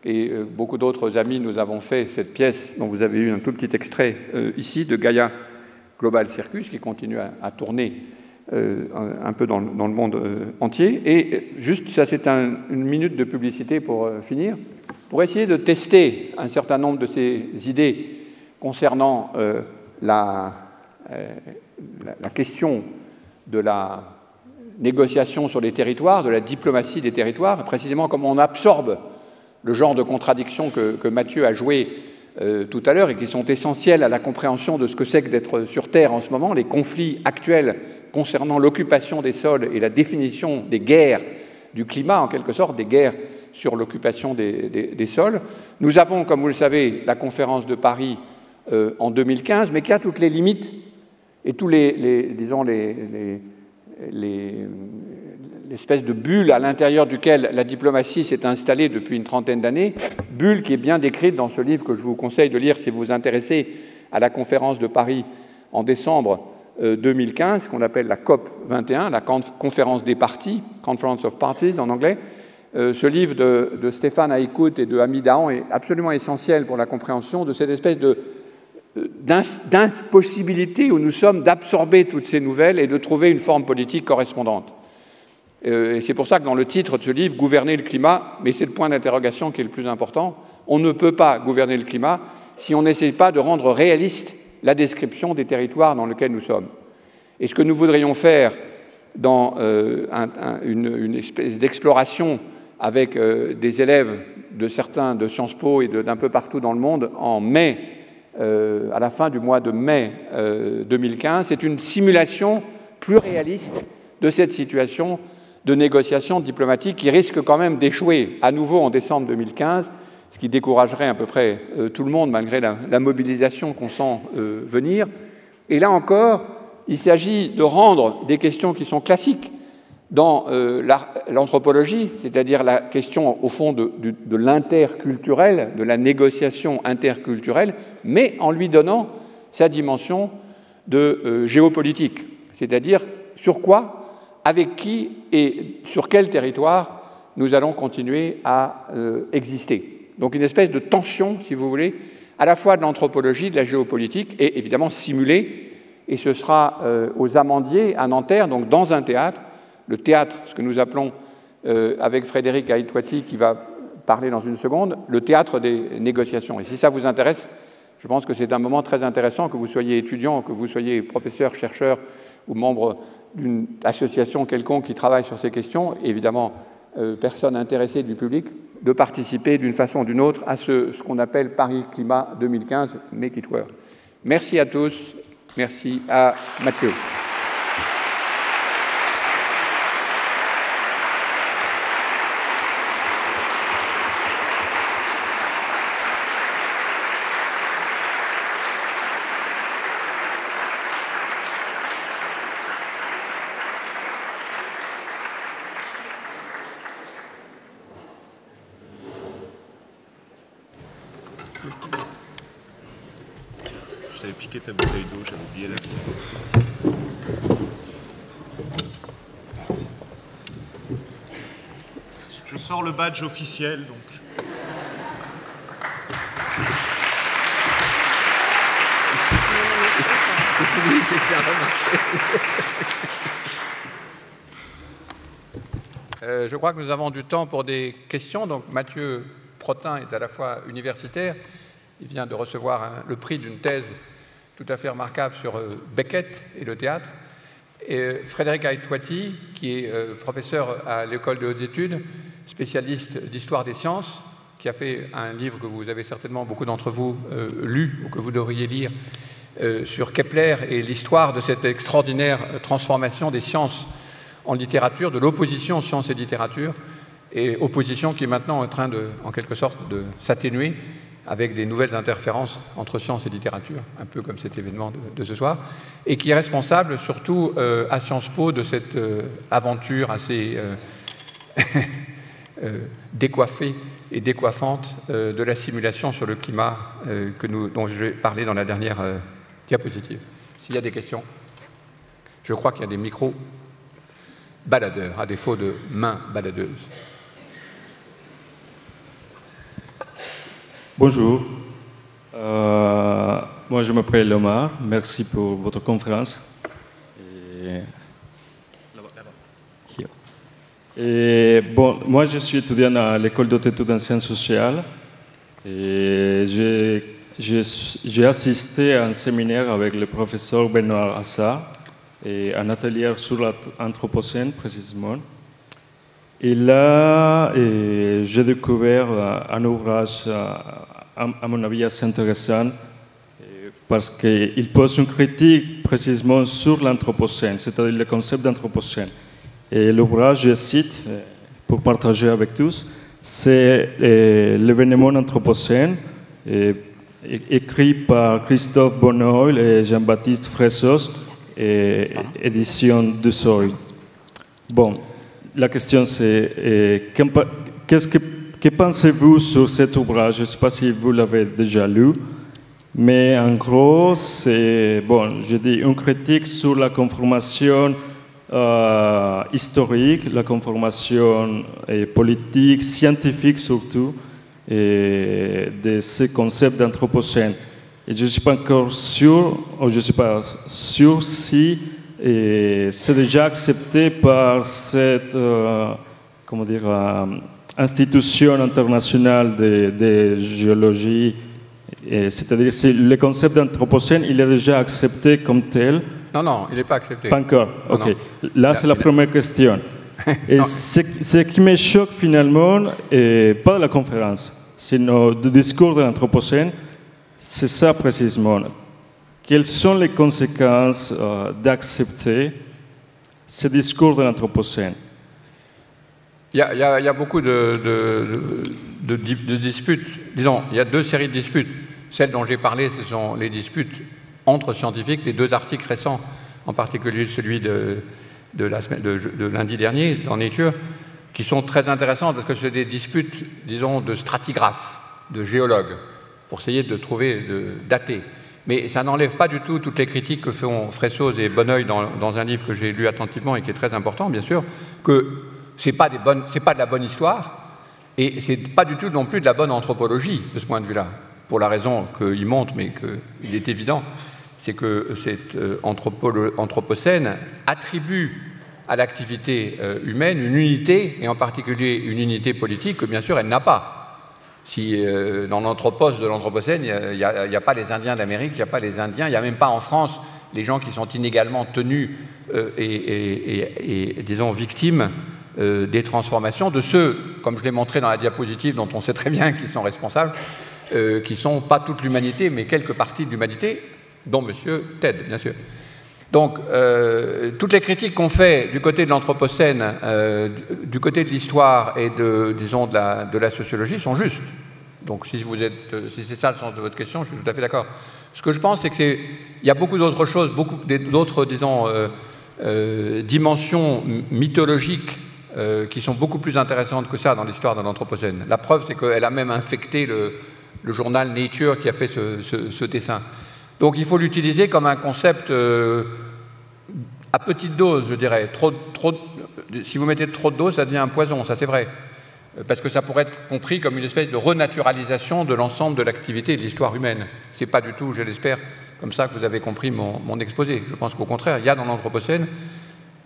et beaucoup d'autres amis, nous avons fait cette pièce dont vous avez eu un tout petit extrait ici, de Gaia Global Circus, qui continue à tourner un peu dans le monde entier. Et juste, ça c'est une minute de publicité pour finir, pour essayer de tester un certain nombre de ces idées concernant la question de la négociation sur les territoires, de la diplomatie des territoires, précisément comment on absorbe le genre de contradictions que Mathieu a joué tout à l'heure et qui sont essentielles à la compréhension de ce que c'est que d'être sur Terre en ce moment, les conflits actuels concernant l'occupation des sols et la définition des guerres du climat, en quelque sorte, des guerres sur l'occupation des sols. Nous avons, comme vous le savez, la conférence de Paris en 2015, mais qui a toutes les limites et tous l'espèce de bulle à l'intérieur duquel la diplomatie s'est installée depuis une trentaine d'années, bulle qui est bien décrite dans ce livre que je vous conseille de lire si vous vous intéressez à la conférence de Paris en décembre 2015, qu'on appelle la COP 21, la conférence des parties, Conference of Parties en anglais. Ce livre de Stéphane Haïkout et de Hamid Dahan est absolument essentiel pour la compréhension de cette espèce d'impossibilité où nous sommes d'absorber toutes ces nouvelles et de trouver une forme politique correspondante. Et c'est pour ça que dans le titre de ce livre, « Gouverner le climat », mais c'est le point d'interrogation qui est le plus important, on ne peut pas gouverner le climat si on n'essaie pas de rendre réaliste la description des territoires dans lesquels nous sommes. Et ce que nous voudrions faire dans une espèce d'exploration avec des élèves de Sciences Po et d'un peu partout dans le monde en mai, à la fin du mois de mai 2015, c'est une simulation plus réaliste de cette situation de négociations diplomatiques qui risque quand même d'échouer à nouveau en décembre 2015, ce qui découragerait à peu près tout le monde malgré la mobilisation qu'on sent venir. Et là encore, il s'agit de rendre des questions qui sont classiques dans l'anthropologie, c'est-à-dire la question au fond de l'interculturel, de la négociation interculturelle, mais en lui donnant sa dimension de géopolitique, c'est-à-dire sur quoi, avec qui et sur quel territoire nous allons continuer à exister. Donc une espèce de tension, si vous voulez, à la fois de l'anthropologie, de la géopolitique, et évidemment simulée, et ce sera aux Amandiers, à Nanterre, donc dans un théâtre, le théâtre, ce que nous appelons, avec Frédéric Aïtouati, qui va parler dans une seconde, le théâtre des négociations. Et si ça vous intéresse, je pense que c'est un moment très intéressant, que vous soyez étudiant, que vous soyez professeur, chercheur ou membre d'une association quelconque qui travaille sur ces questions, et évidemment personne intéressée du public, de participer d'une façon ou d'une autre à ce qu'on appelle Paris Climat 2015, Make It Work. Merci à tous, merci à Mathieu. J'avais piqué ta bouteille d'eau, j'avais oublié la clé. Je sors le badge officiel, donc. Je crois que nous avons du temps pour des questions. Donc Mathieu Protin est à la fois universitaire, il vient de recevoir le prix d'une thèse tout à fait remarquable sur Beckett et le théâtre. Et Frédéric Aïtouati, qui est professeur à l'École de hautes études, spécialiste d'histoire des sciences, qui a fait un livre que vous avez certainement, beaucoup d'entre vous, lu, ou que vous devriez lire, sur Kepler et l'histoire de cette extraordinaire transformation des sciences en littérature, de l'opposition sciences et littérature, et opposition qui est maintenant en train, en quelque sorte, de s'atténuer avec des nouvelles interférences entre sciences et littérature, un peu comme cet événement de ce soir, et qui est responsable surtout à Sciences Po de cette aventure assez décoiffée et décoiffante de la simulation sur le climat dont je vais parler dans la dernière diapositive. S'il y a des questions, je crois qu'il y a des micros baladeur, à défaut de main baladeuse. Bonjour. Moi, je m'appelle Omar. Merci pour votre conférence. Et bon, moi, je suis étudiant à l'école d'haute études en sciences sociales. Et j'ai assisté à un séminaire avec le professeur Benoît Assart et un atelier sur l'anthropocène, précisément. Et là, j'ai découvert un ouvrage, à mon avis, assez intéressant, parce qu'il pose une critique précisément sur l'anthropocène, c'est-à-dire le concept d'anthropocène. Et l'ouvrage, je cite, pour partager avec tous, c'est l'événement anthropocène, écrit par Christophe Bonneul et Jean-Baptiste Fressos, et édition du Seuil. Bon, la question c'est, que pensez-vous sur cet ouvrage? Je ne sais pas si vous l'avez déjà lu, mais en gros, c'est, bon, je dis une critique sur la conformation historique, la conformation politique, scientifique surtout, de ce concept d'anthropocène. Et je ne suis pas encore sûr, ou je ne suis pas sûr si c'est déjà accepté par cette comment dire, institution internationale de géologie. C'est-à-dire que le concept d'anthropocène, il est déjà accepté comme tel. Non, non, il n'est pas accepté. Pas encore, non, ok. Non. Là, c'est la première question. Et ce qui me choque finalement, pas la conférence, sinon le discours de l'anthropocène, c'est ça précisément. Quelles sont les conséquences d'accepter ce discours de l'anthropocène? Il y a beaucoup de disputes. Disons, il y a deux séries de disputes. Celles dont j'ai parlé, ce sont les disputes entre scientifiques, les deux articles récents, en particulier celui de lundi dernier dans Nature, qui sont très intéressants parce que c'est des disputes, disons, de stratigraphes, de géologues, pour essayer de trouver, de dater. Mais ça n'enlève pas du tout toutes les critiques que font Fressos et Bonneul dans un livre que j'ai lu attentivement et qui est très important, bien sûr, que c'est pas de la bonne histoire et c'est pas du tout non plus de la bonne anthropologie de ce point de vue-là, pour la raison qu'il montre, mais qu'il est évident, c'est que cet anthropocène attribue à l'activité humaine une unité, et en particulier une unité politique que bien sûr elle n'a pas. Si dans l'anthropos de l'anthropocène, il n'y a pas les Indiens d'Amérique, il n'y a pas les Indiens, il n'y a même pas en France les gens qui sont inégalement tenus et disons, victimes des transformations de ceux, comme je l'ai montré dans la diapositive, dont on sait très bien qu'ils sont responsables, qui ne sont pas toute l'humanité, mais quelques parties de l'humanité, dont M. Ted, bien sûr. Donc, toutes les critiques qu'on fait du côté de l'anthropocène, du côté de l'histoire et disons, de la sociologie sont justes. Donc, si c'est ça le sens de votre question, je suis tout à fait d'accord. Ce que je pense, c'est qu'il y a beaucoup d'autres choses, beaucoup d'autres, disons, dimensions mythologiques qui sont beaucoup plus intéressantes que ça dans l'histoire de l'anthropocène. La preuve, c'est qu'elle a même infecté le journal Nature qui a fait ce dessin. Donc il faut l'utiliser comme un concept à petite dose, je dirais. Si vous mettez trop de doses, ça devient un poison, ça c'est vrai. Parce que ça pourrait être compris comme une espèce de renaturalisation de l'ensemble de l'activité et de l'histoire humaine. Ce n'est pas du tout, je l'espère, comme ça que vous avez compris mon exposé. Je pense qu'au contraire, il y a dans l'anthropocène,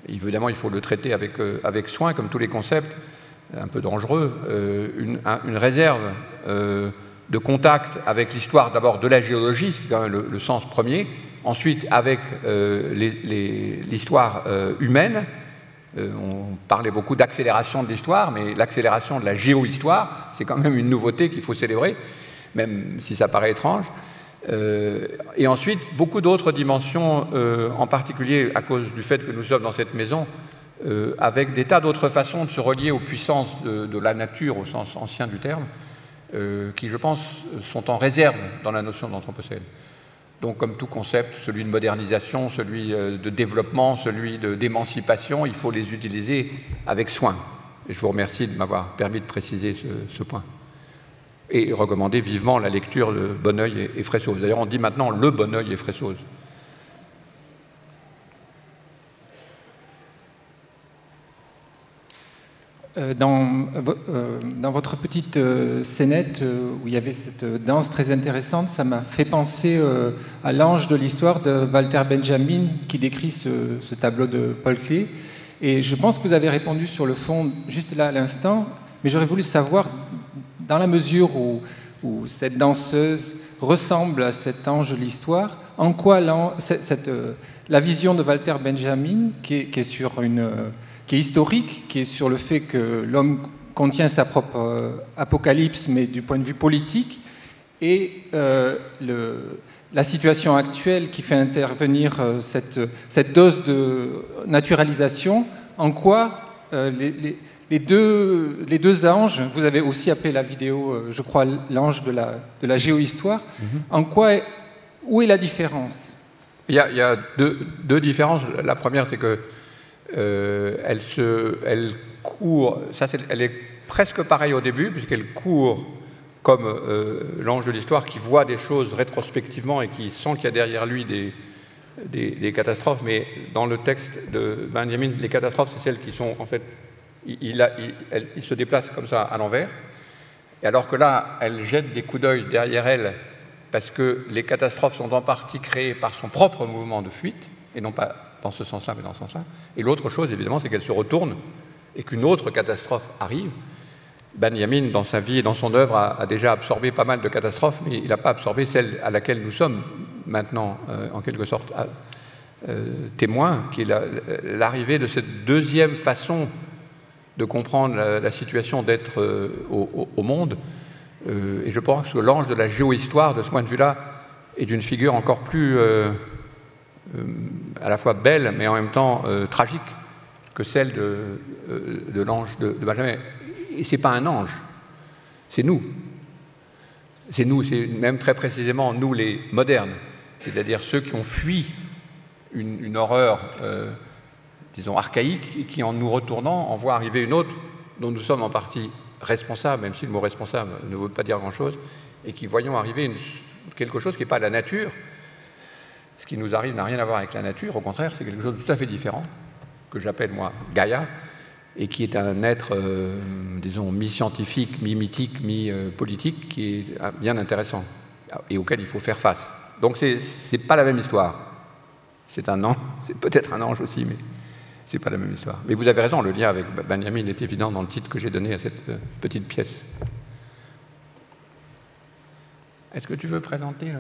évidemment il faut le traiter avec soin, comme tous les concepts, un peu dangereux, une réserve de contact avec l'histoire d'abord de la géologie, ce qui est quand même le sens premier, ensuite avec l'histoire humaine. On parlait beaucoup d'accélération de l'histoire, mais l'accélération de la géohistoire, c'est quand même une nouveauté qu'il faut célébrer, même si ça paraît étrange. Et ensuite, beaucoup d'autres dimensions, en particulier à cause du fait que nous sommes dans cette maison, avec des tas d'autres façons de se relier aux puissances de la nature, au sens ancien du terme, qui, je pense, sont en réserve dans la notion d'anthropocène. Donc, comme tout concept, celui de modernisation, celui de développement, celui d'émancipation, il faut les utiliser avec soin. Et je vous remercie de m'avoir permis de préciser ce point. Et recommander vivement la lecture de Bonneul et Fressos. D'ailleurs, on dit maintenant le Bonneul et Fressos. Dans votre petite scénette où il y avait cette danse très intéressante, ça m'a fait penser à l'ange de l'histoire de Walter Benjamin qui décrit ce tableau de Paul Klee. Et je pense que vous avez répondu sur le fond juste là à l'instant, mais j'aurais voulu savoir, dans la mesure où cette danseuse ressemble à cet ange de l'histoire, en quoi la vision de Walter Benjamin, qui est historique, qui est sur le fait que l'homme contient sa propre apocalypse, mais du point de vue politique, et la situation actuelle qui fait intervenir cette dose de naturalisation, en quoi les deux anges, vous avez aussi appelé la vidéo, je crois, l'ange de la géohistoire, où est la différence? Il y a deux différences. La première, c'est que elle court, elle est presque pareille au début, puisqu'elle court comme l'ange de l'histoire qui voit des choses rétrospectivement et qui sent qu'il y a derrière lui des catastrophes, mais dans le texte de Benjamin, les catastrophes, c'est celles qui sont, en fait, il se déplace comme ça à l'envers, et alors que là, elle jette des coups d'œil derrière elle, parce que les catastrophes sont en partie créées par son propre mouvement de fuite, et non pas dans ce sens-là, mais dans ce sens-là. Et l'autre chose, évidemment, c'est qu'elle se retourne et qu'une autre catastrophe arrive. Benjamin, dans sa vie et dans son œuvre, a déjà absorbé pas mal de catastrophes, mais il n'a pas absorbé celle à laquelle nous sommes maintenant, en quelque sorte, témoins, qui est l'arrivée de cette deuxième façon de comprendre la situation d'être au monde. Et je pense que l'ange de la géohistoire, de ce point de vue-là, est d'une figure encore plus à la fois belle, mais en même temps tragique, que celle de l'ange de Benjamin. Et ce n'est pas un ange, c'est nous. C'est nous, c'est même très précisément nous les modernes, c'est-à-dire ceux qui ont fui une horreur, disons, archaïque, et qui, en nous retournant, en voient arriver une autre dont nous sommes en partie responsables, même si le mot responsable ne veut pas dire grand-chose, et qui voyons arriver quelque chose qui n'est pas la nature. Ce qui nous arrive n'a rien à voir avec la nature, au contraire, c'est quelque chose de tout à fait différent, que j'appelle, moi, Gaïa, et qui est un être, disons, mi-scientifique, mi-mythique, mi-politique, qui est bien intéressant, et auquel il faut faire face. Donc c'est pas la même histoire. C'est un ange, c'est peut-être un ange aussi, mais c'est pas la même histoire. Mais vous avez raison, le lien avec Benjamin est évident dans le titre que j'ai donné à cette petite pièce. Est-ce que tu veux présenter le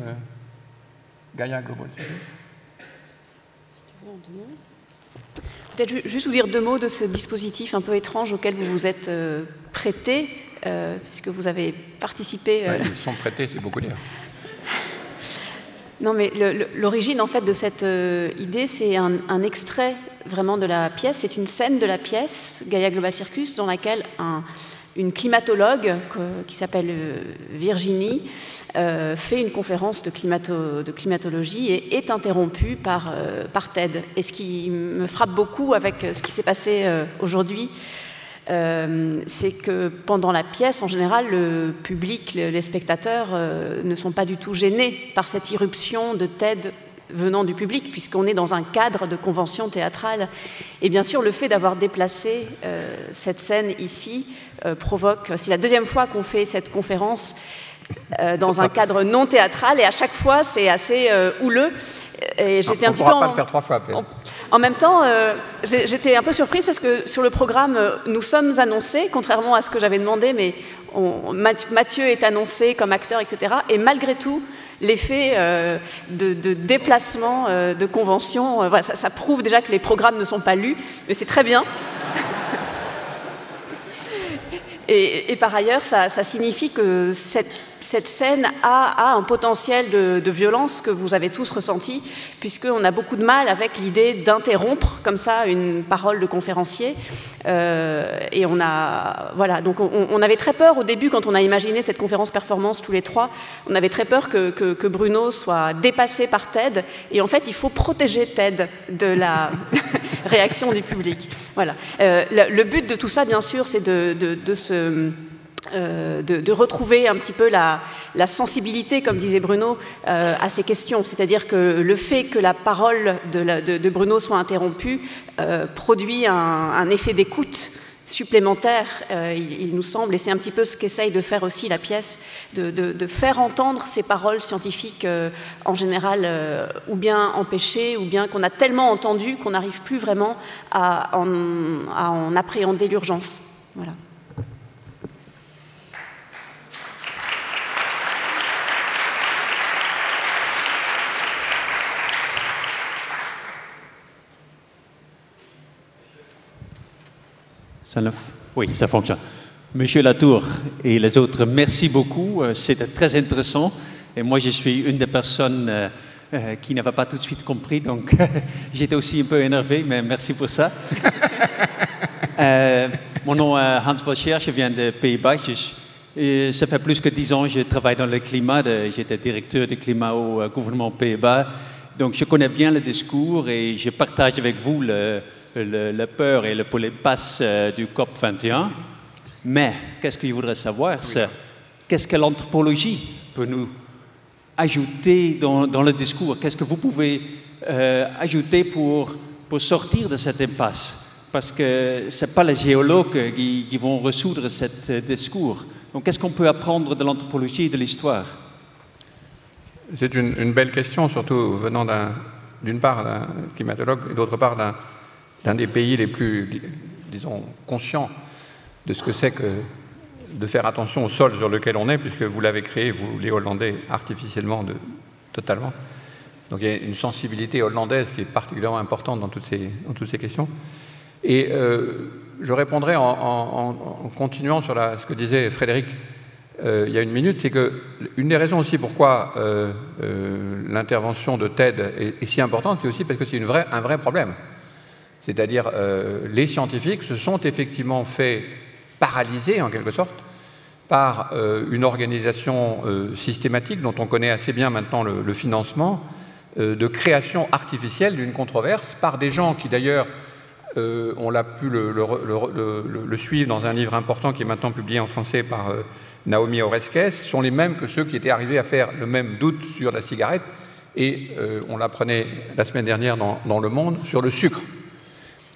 Gaïa Global Service ? Si tu veux, en 2 mots. Peut-être juste vous dire 2 mots de ce dispositif un peu étrange auquel vous vous êtes prêté, puisque vous avez participé... Ouais, ils sont prêtés, c'est beaucoup dire. Non, mais l'origine, en fait, de cette idée, c'est un extrait vraiment de la pièce. C'est une scène de la pièce, Gaïa Global Circus, dans laquelle une climatologue qui s'appelle Virginie fait une conférence de climatologie et est interrompue par Ted. Et ce qui me frappe beaucoup avec ce qui s'est passé aujourd'hui, c'est que pendant la pièce, en général, le public, les spectateurs ne sont pas du tout gênés par cette irruption de Ted venant du public, puisqu'on est dans un cadre de convention théâtrale. Et bien sûr, le fait d'avoir déplacé cette scène ici provoque... C'est la 2e fois qu'on fait cette conférence dans un cadre non théâtral, et à chaque fois, c'est assez houleux. Et j'étais un petit peu... On ne pourra pas le faire 3 fois après. En même temps, j'étais un peu surprise parce que sur le programme, nous sommes annoncés, contrairement à ce que j'avais demandé, mais Mathieu est annoncé comme acteur, etc. Et malgré tout, l'effet de déplacement, de convention, voilà, ça prouve déjà que les programmes ne sont pas lus, mais c'est très bien. Et par ailleurs, ça signifie que cette scène a un potentiel de violence que vous avez tous ressenti, puisqu'on a beaucoup de mal avec l'idée d'interrompre comme ça une parole de conférencier. Et voilà, donc on avait très peur au début, quand on a imaginé cette conférence performance tous les 3, on avait très peur que Bruno soit dépassé par Ted. Et en fait, il faut protéger Ted de la réaction du public. Voilà. Le but de tout ça, bien sûr, c'est de retrouver un petit peu la sensibilité, comme disait Bruno, à ces questions. C'est-à-dire que le fait que la parole de Bruno soit interrompue produit un effet d'écoute supplémentaire, il nous semble, et c'est un petit peu ce qu'essaye de faire aussi la pièce, de faire entendre ces paroles scientifiques en général ou bien empêchées, ou bien qu'on a tellement entendu qu'on n'arrive plus vraiment à en appréhender l'urgence. Voilà. Oui, ça fonctionne. Monsieur Latour et les autres, merci beaucoup. C'était très intéressant. Et moi, je suis une des personnes qui n'avait pas tout de suite compris, donc j'étais aussi un peu énervé, mais merci pour ça. Mon nom est Hans Boscher, je viens des Pays-Bas. Ça fait plus que 10 ans que je travaille dans le climat. J'étais directeur du climat au gouvernement Pays-Bas. Donc, je connais bien le discours et je partage avec vous la peur et le polépasse du COP 21. Mais qu'est-ce que je voudrais savoir, c'est qu'est-ce que l'anthropologie peut nous ajouter dans le discours? Qu'est-ce que vous pouvez ajouter pour sortir de cette impasse? Parce que ce n'est pas les géologues qui vont résoudre ce discours. Donc qu'est-ce qu'on peut apprendre de l'anthropologie et de l'histoire? C'est une belle question, surtout venant d'une part d'un climatologue et d'autre part d'un des pays les plus, disons, conscients de ce que c'est que de faire attention au sol sur lequel on est, puisque vous l'avez créé, vous, les Hollandais, artificiellement, totalement. Donc il y a une sensibilité hollandaise qui est particulièrement importante dans toutes ces questions. Et je répondrai en continuant sur ce que disait Frédéric il y a une minute, c'est qu'une des raisons aussi pourquoi l'intervention de TED est si importante, c'est aussi parce que c'est un vrai problème. C'est-à-dire, les scientifiques se sont effectivement fait paralyser, en quelque sorte, par une organisation systématique dont on connaît assez bien maintenant le financement, de création artificielle d'une controverse par des gens qui, d'ailleurs, on l'a pu le suivre dans un livre important qui est maintenant publié en français par Naomi Oreskes, sont les mêmes que ceux qui étaient arrivés à faire le même doute sur la cigarette, et on l'apprenait la semaine dernière dans Le Monde, sur le sucre.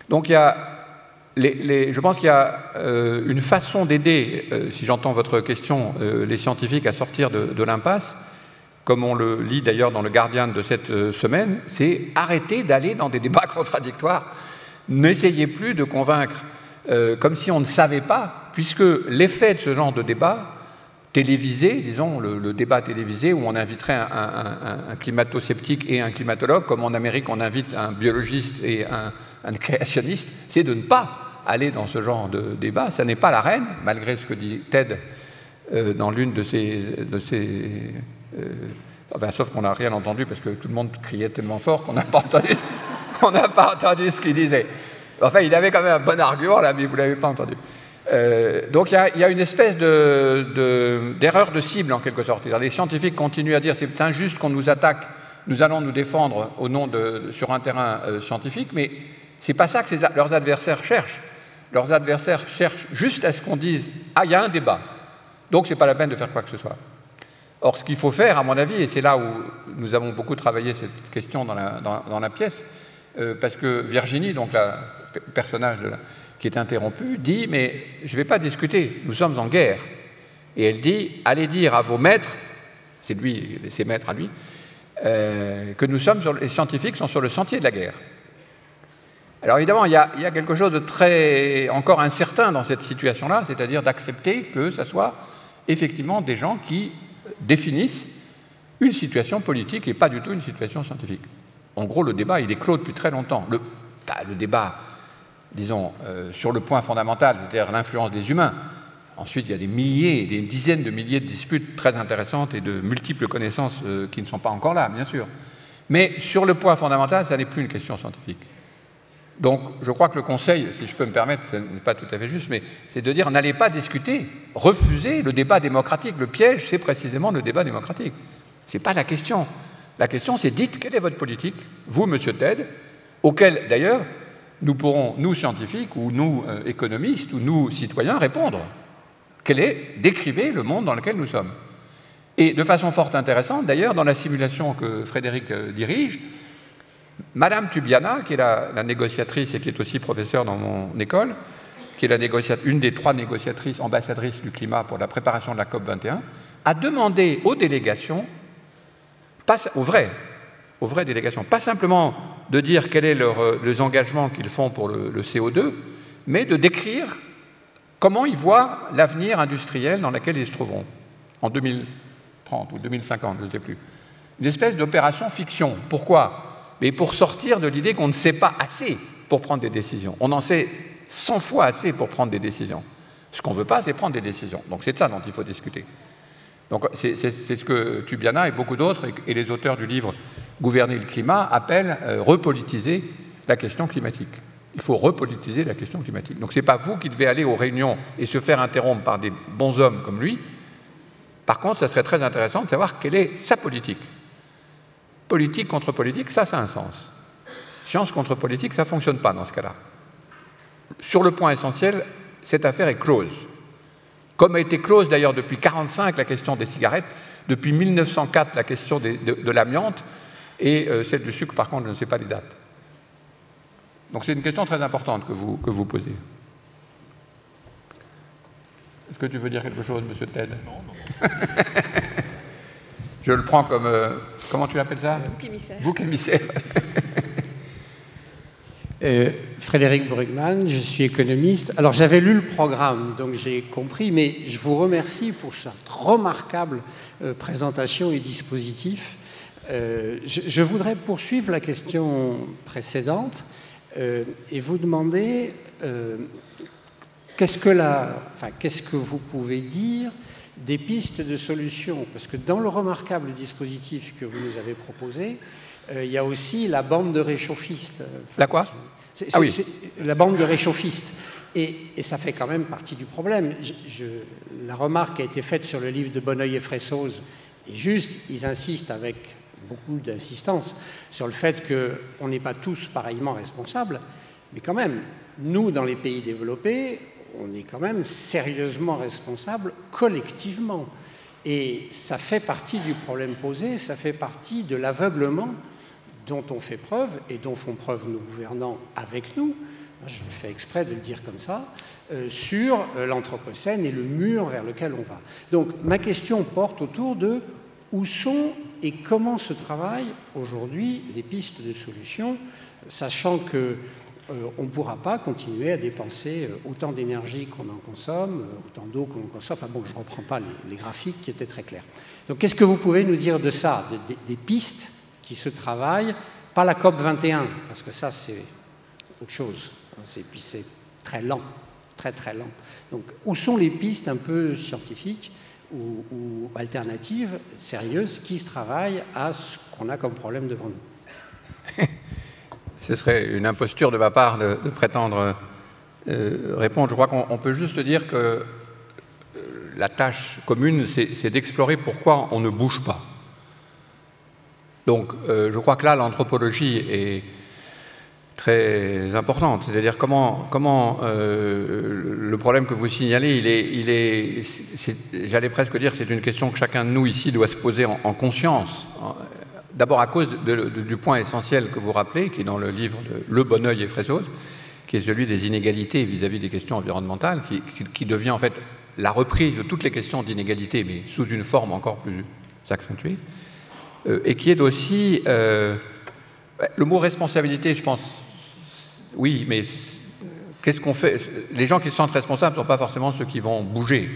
Donc je pense qu'il y a une façon d'aider, si j'entends votre question, les scientifiques à sortir de l'impasse, comme on le lit d'ailleurs dans le Guardian de cette semaine, c'est arrêter d'aller dans des débats contradictoires. N'essayez plus de convaincre comme si on ne savait pas, puisque l'effet de ce genre de débat télévisé, disons, le débat télévisé où on inviterait un climato-sceptique et un climatologue, comme en Amérique on invite un biologiste et un créationniste, c'est de ne pas aller dans ce genre de débat. Ça n'est pas la reine, malgré ce que dit Ted dans l'une de ses enfin, sauf qu'on n'a rien entendu parce que tout le monde criait tellement fort qu'on n'a pas entendu ce qu'il disait. Enfin, il avait quand même un bon argument là, mais vous ne l'avez pas entendu. Donc il y a une espèce d'erreur de cible en quelque sorte. Les scientifiques continuent à dire c'est injuste qu'on nous attaque, nous allons nous défendre sur un terrain scientifique, mais c'est pas ça que leurs adversaires cherchent. Leurs adversaires cherchent juste à ce qu'on dise ah, il y a un débat, donc c'est pas la peine de faire quoi que ce soit. Or, ce qu'il faut faire, à mon avis, et c'est là où nous avons beaucoup travaillé cette question dans la pièce, parce que Virginie, donc le personnage qui est interrompu, dit « mais je ne vais pas discuter, nous sommes en guerre ». Et elle dit « allez dire à vos maîtres », c'est lui, ses maîtres à lui, que les scientifiques sont sur le sentier de la guerre. Alors évidemment, il y a quelque chose de très encore incertain dans cette situation-là, c'est-à-dire d'accepter que ce soit effectivement des gens qui définissent une situation politique et pas du tout une situation scientifique. En gros, le débat, il est clos depuis très longtemps. Le débat, disons, sur le point fondamental, c'est-à-dire l'influence des humains. Ensuite, il y a des milliers, des dizaines de milliers de disputes très intéressantes et de multiples connaissances qui ne sont pas encore là, bien sûr. Mais sur le point fondamental, ça n'est plus une question scientifique. Donc, je crois que le conseil, si je peux me permettre, ce n'est pas tout à fait juste, mais c'est de dire n'allez pas discuter, refusez le débat démocratique. Le piège, c'est précisément le débat démocratique. Ce n'est pas la question. La question, c'est dites quelle est votre politique, vous, monsieur Ted, auquel, d'ailleurs, nous pourrons, nous scientifiques, ou nous économistes, ou nous citoyens, répondre. Décrivez le monde dans lequel nous sommes. Et de façon fort intéressante, d'ailleurs, dans la simulation que Frédéric dirige, Madame Tubiana, qui est la négociatrice et qui est aussi professeure dans mon école, qui est une des 3 négociatrices, ambassadrices du climat pour la préparation de la COP21, a demandé aux délégations, aux vraies délégations, pas simplement de dire quels sont les engagements qu'ils font pour le CO2, mais de décrire comment ils voient l'avenir industriel dans lequel ils se trouveront, en 2030 ou 2050, je ne sais plus. Une espèce d'opération fiction. Pourquoi? Mais pour sortir de l'idée qu'on ne sait pas assez pour prendre des décisions. On en sait 100 fois assez pour prendre des décisions. Ce qu'on ne veut pas, c'est prendre des décisions. Donc c'est de ça dont il faut discuter. Donc c'est ce que Tubiana et beaucoup d'autres, et les auteurs du livre « Gouverner le climat » appellent repolitiser la question climatique. Il faut repolitiser la question climatique. Donc ce n'est pas vous qui devez aller aux réunions et se faire interrompre par des bons hommes comme lui. Par contre, ça serait très intéressant de savoir quelle est sa politique. Politique contre politique, ça a un sens. Science contre politique, ça ne fonctionne pas dans ce cas-là. Sur le point essentiel, cette affaire est close. Comme a été close d'ailleurs depuis 1945 la question des cigarettes, depuis 1904 la question de l'amiante, et celle du sucre, par contre, je ne sais pas les dates. Donc c'est une question très importante que vous posez. Est-ce que tu veux dire quelque chose, Monsieur Ted? Non. Je le prends comme... comment tu l'appelles ça? Bouc émissaire. Bouc émissaire. Frédéric Brugman, je suis économiste. Alors j'avais lu le programme, donc j'ai compris, mais je vous remercie pour cette remarquable présentation et dispositif. Je voudrais poursuivre la question précédente et vous demander qu'est-ce que vous pouvez dire des pistes de solutions, parce que dans le remarquable dispositif que vous nous avez proposé, il y a aussi la bande de réchauffistes. La quoi? Oui. La bande de réchauffistes. Et ça fait quand même partie du problème. La remarque a été faite sur le livre de Bonneuil et Fressoz, et juste, ils insistent avec beaucoup d'insistance sur le fait qu'on n'est pas tous pareillement responsables, mais quand même, nous, dans les pays développés, on est quand même sérieusement responsables collectivement. Et ça fait partie du problème posé, ça fait partie de l'aveuglement dont on fait preuve et dont font preuve nos gouvernants avec nous, je fais exprès de le dire comme ça, sur l'Anthropocène et le mur vers lequel on va. Donc ma question porte autour de où sont et comment se travaillent aujourd'hui les pistes de solutions, sachant que on ne pourra pas continuer à dépenser autant d'énergie qu'on en consomme, autant d'eau qu'on en consomme. Enfin bon, je ne reprends pas les graphiques qui étaient très clairs. Donc qu'est-ce que vous pouvez nous dire de ça, des pistes qui se travaillent, pas la COP 21, parce que ça c'est autre chose, puis c'est très lent, très très lent. Donc où sont les pistes un peu scientifiques ou alternatives, sérieuses, qui se travaillent à ce qu'on a comme problème devant nous? Ce serait une imposture de ma part de prétendre répondre. Je crois qu'on peut juste dire que la tâche commune, c'est d'explorer pourquoi on ne bouge pas. Donc, je crois que là, l'anthropologie est très importante. C'est-à-dire comment le problème que vous signalez, j'allais presque dire, c'est une question que chacun de nous ici doit se poser en conscience. D'abord à cause du point essentiel que vous rappelez, qui est dans le livre de Le Bonneuil et Fressoz, qui est celui des inégalités vis-à-vis des questions environnementales, qui devient en fait la reprise de toutes les questions d'inégalité, mais sous une forme encore plus accentuée, et qui est aussi... le mot responsabilité, je pense, oui, mais qu'est-ce qu'on fait? Les gens qui se sentent responsables ne sont pas forcément ceux qui vont bouger.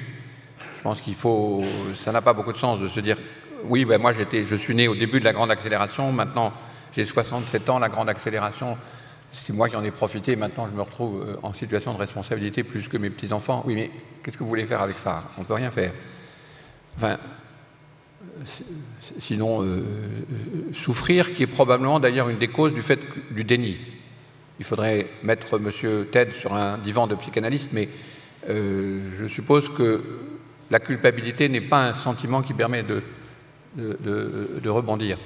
Je pense qu'il faut... Ça n'a pas beaucoup de sens de se dire... Oui, ben moi je suis né au début de la grande accélération, maintenant j'ai 67 ans, la grande accélération, c'est moi qui en ai profité, maintenant je me retrouve en situation de responsabilité plus que mes petits-enfants. Oui, mais qu'est-ce que vous voulez faire avec ça? On ne peut rien faire. Enfin, sinon, souffrir, qui est probablement d'ailleurs une des causes du déni. Il faudrait mettre M. Ted sur un divan de psychanalyste, mais je suppose que la culpabilité n'est pas un sentiment qui permet de rebondir.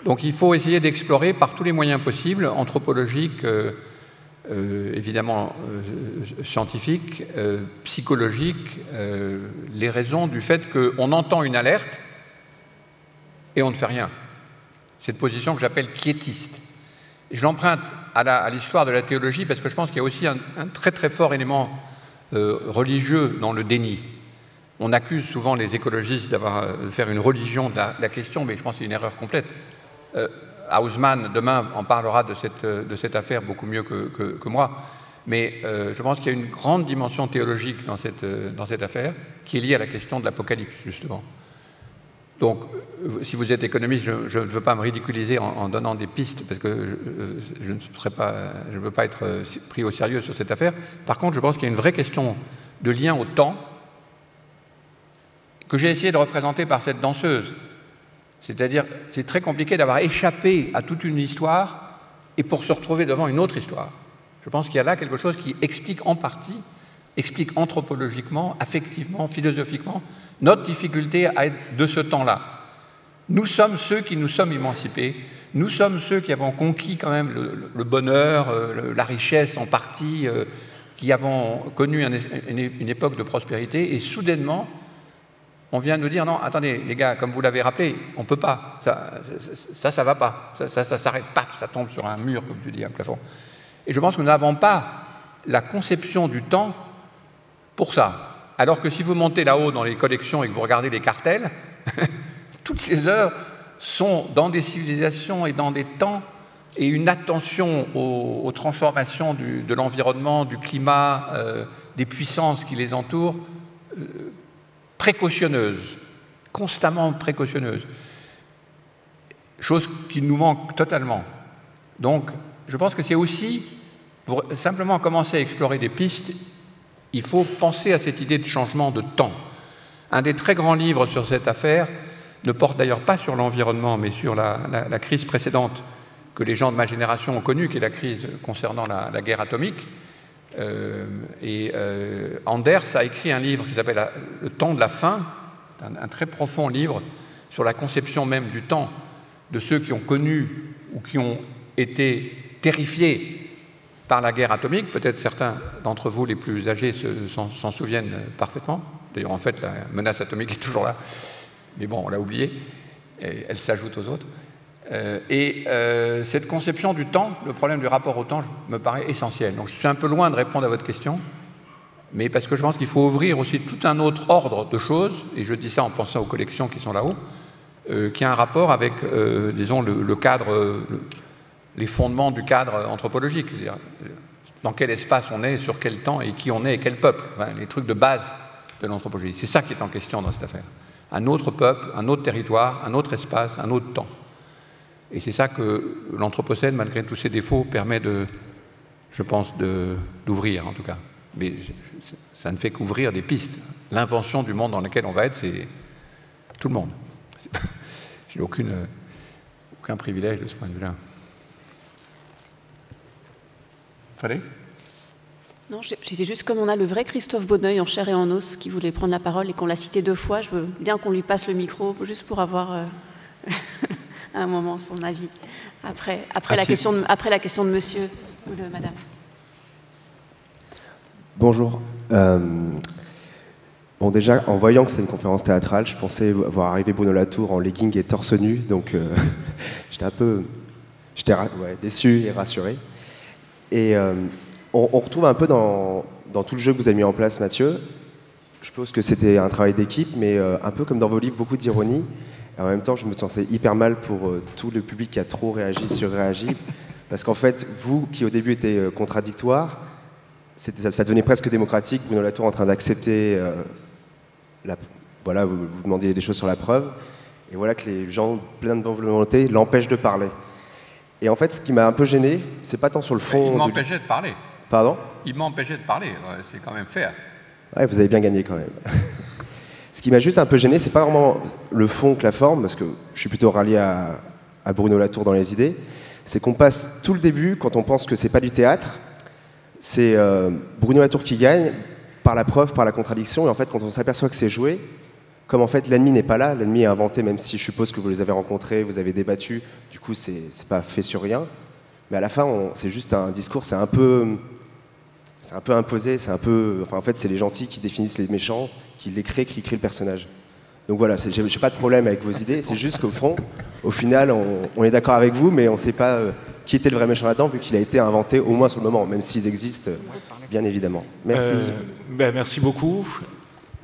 Donc il faut essayer d'explorer par tous les moyens possibles, anthropologiques, évidemment scientifiques, psychologiques, les raisons du fait qu'on entend une alerte et on ne fait rien. Cette position que j'appelle quiétiste. Je l'emprunte à l'histoire de la théologie parce que je pense qu'il y a aussi un très très fort élément religieux dans le déni. On accuse souvent les écologistes de faire une religion de la question, mais je pense que c'est une erreur complète. Haussmann, demain, en parlera de cette affaire beaucoup mieux que moi, mais je pense qu'il y a une grande dimension théologique dans cette affaire qui est liée à la question de l'Apocalypse, justement. Donc, si vous êtes économiste, je ne veux pas me ridiculiser en donnant des pistes, parce que je ne veux pas être pris au sérieux sur cette affaire. Par contre, je pense qu'il y a une vraie question de lien au temps que j'ai essayé de représenter par cette danseuse. C'est-à-dire, c'est très compliqué d'avoir échappé à toute une histoire et pour se retrouver devant une autre histoire. Je pense qu'il y a là quelque chose qui explique en partie, explique anthropologiquement, affectivement, philosophiquement, notre difficulté à être de ce temps-là. Nous sommes ceux qui nous sommes émancipés, nous sommes ceux qui avons conquis quand même le bonheur, la richesse en partie, qui avons connu une époque de prospérité, et soudainement, on vient nous dire, non, attendez, les gars, comme vous l'avez rappelé, on ne peut pas, ça va pas, ça s'arrête, paf, ça tombe sur un mur, comme tu dis, un plafond. Et je pense que nous n'avons pas la conception du temps pour ça. Alors que si vous montez là-haut dans les collections et que vous regardez les cartels, toutes ces œuvres sont dans des civilisations et dans des temps et une attention aux transformations de l'environnement, du climat, des puissances qui les entourent, précautionneuse, constamment précautionneuse, chose qui nous manque totalement. Donc, je pense que c'est aussi, pour simplement commencer à explorer des pistes, il faut penser à cette idée de changement de temps. Un des très grands livres sur cette affaire ne porte d'ailleurs pas sur l'environnement, mais sur la crise précédente que les gens de ma génération ont connue, qui est la crise concernant la guerre atomique. Anders a écrit un livre qui s'appelle « Le temps de la fin », un très profond livre sur la conception même du temps de ceux qui ont connu ou qui ont été terrifiés par la guerre atomique. Peut-être certains d'entre vous les plus âgés s'en souviennent parfaitement. D'ailleurs, en fait, la menace atomique est toujours là. Mais bon, on l'a oubliée. Elle s'ajoute aux autres. Cette conception du temps, le problème du rapport au temps, me paraît essentiel. Donc je suis un peu loin de répondre à votre question, mais parce que je pense qu'il faut ouvrir aussi tout un autre ordre de choses, et je dis ça en pensant aux collections qui sont là-haut, qui a un rapport avec, disons, le cadre, les fondements du cadre anthropologique. C'est-à-dire, dans quel espace on est, sur quel temps, et qui on est, et quel peuple. Enfin, les trucs de base de l'anthropologie. C'est ça qui est en question dans cette affaire. Un autre peuple, un autre territoire, un autre espace, un autre temps. Et c'est ça que l'Anthropocène, malgré tous ses défauts, permet je pense, d'ouvrir en tout cas. Mais ça ne fait qu'ouvrir des pistes. L'invention du monde dans lequel on va être, c'est tout le monde. Je n'ai aucun privilège de ce point de vue-là. Fallait ? Non, je disais juste comme on a le vrai Christophe Bonneuil en chair et en os qui voulait prendre la parole et qu'on l'a cité 2 fois, je veux bien qu'on lui passe le micro juste pour avoir... à un moment son avis, après la question de monsieur ou de madame. Bonjour. Bon, déjà, en voyant que c'est une conférence théâtrale, je pensais voir arriver Bruno Latour en legging et torse nu, donc j'étais un peu déçu et rassuré. Et on retrouve un peu dans tout le jeu que vous avez mis en place, Mathieu. Je suppose que c'était un travail d'équipe, mais un peu comme dans vos livres, beaucoup d'ironie. Et en même temps, je me sentais hyper mal pour tout le public qui a trop réagi, surréagi. Parce qu'en fait, vous, qui au début étiez contradictoire, ça devenait presque démocratique. Bruno Latour en train d'accepter, voilà, vous demandiez des choses sur la preuve. Et voilà que les gens pleins de bonne volonté l'empêchent de parler. Et en fait, ce qui m'a un peu gêné, c'est pas tant sur le fond... Il m'empêchait de parler. Pardon ? Il m'empêchait de parler, c'est quand même fair. Ouais, vous avez bien gagné quand même. Ce qui m'a juste un peu gêné, c'est pas vraiment le fond que la forme, parce que je suis plutôt rallié à Bruno Latour dans les idées, c'est qu'on passe tout le début, quand on pense que c'est pas du théâtre, c'est Bruno Latour qui gagne, par la preuve, par la contradiction, et en fait, quand on s'aperçoit que c'est joué, comme en fait l'ennemi n'est pas là, l'ennemi est inventé, même si je suppose que vous les avez rencontrés, vous avez débattu, du coup c'est pas fait sur rien, mais à la fin, c'est juste un discours, c'est un peu imposé, en fait, c'est les gentils qui définissent les méchants, qui créent le personnage. Donc voilà, j'ai pas de problème avec vos idées, c'est juste qu'au fond, au final, on est d'accord avec vous, mais on sait pas qui était le vrai méchant là-dedans, vu qu'il a été inventé au moins sur le moment, même s'ils existent, bien évidemment. Merci. Merci beaucoup.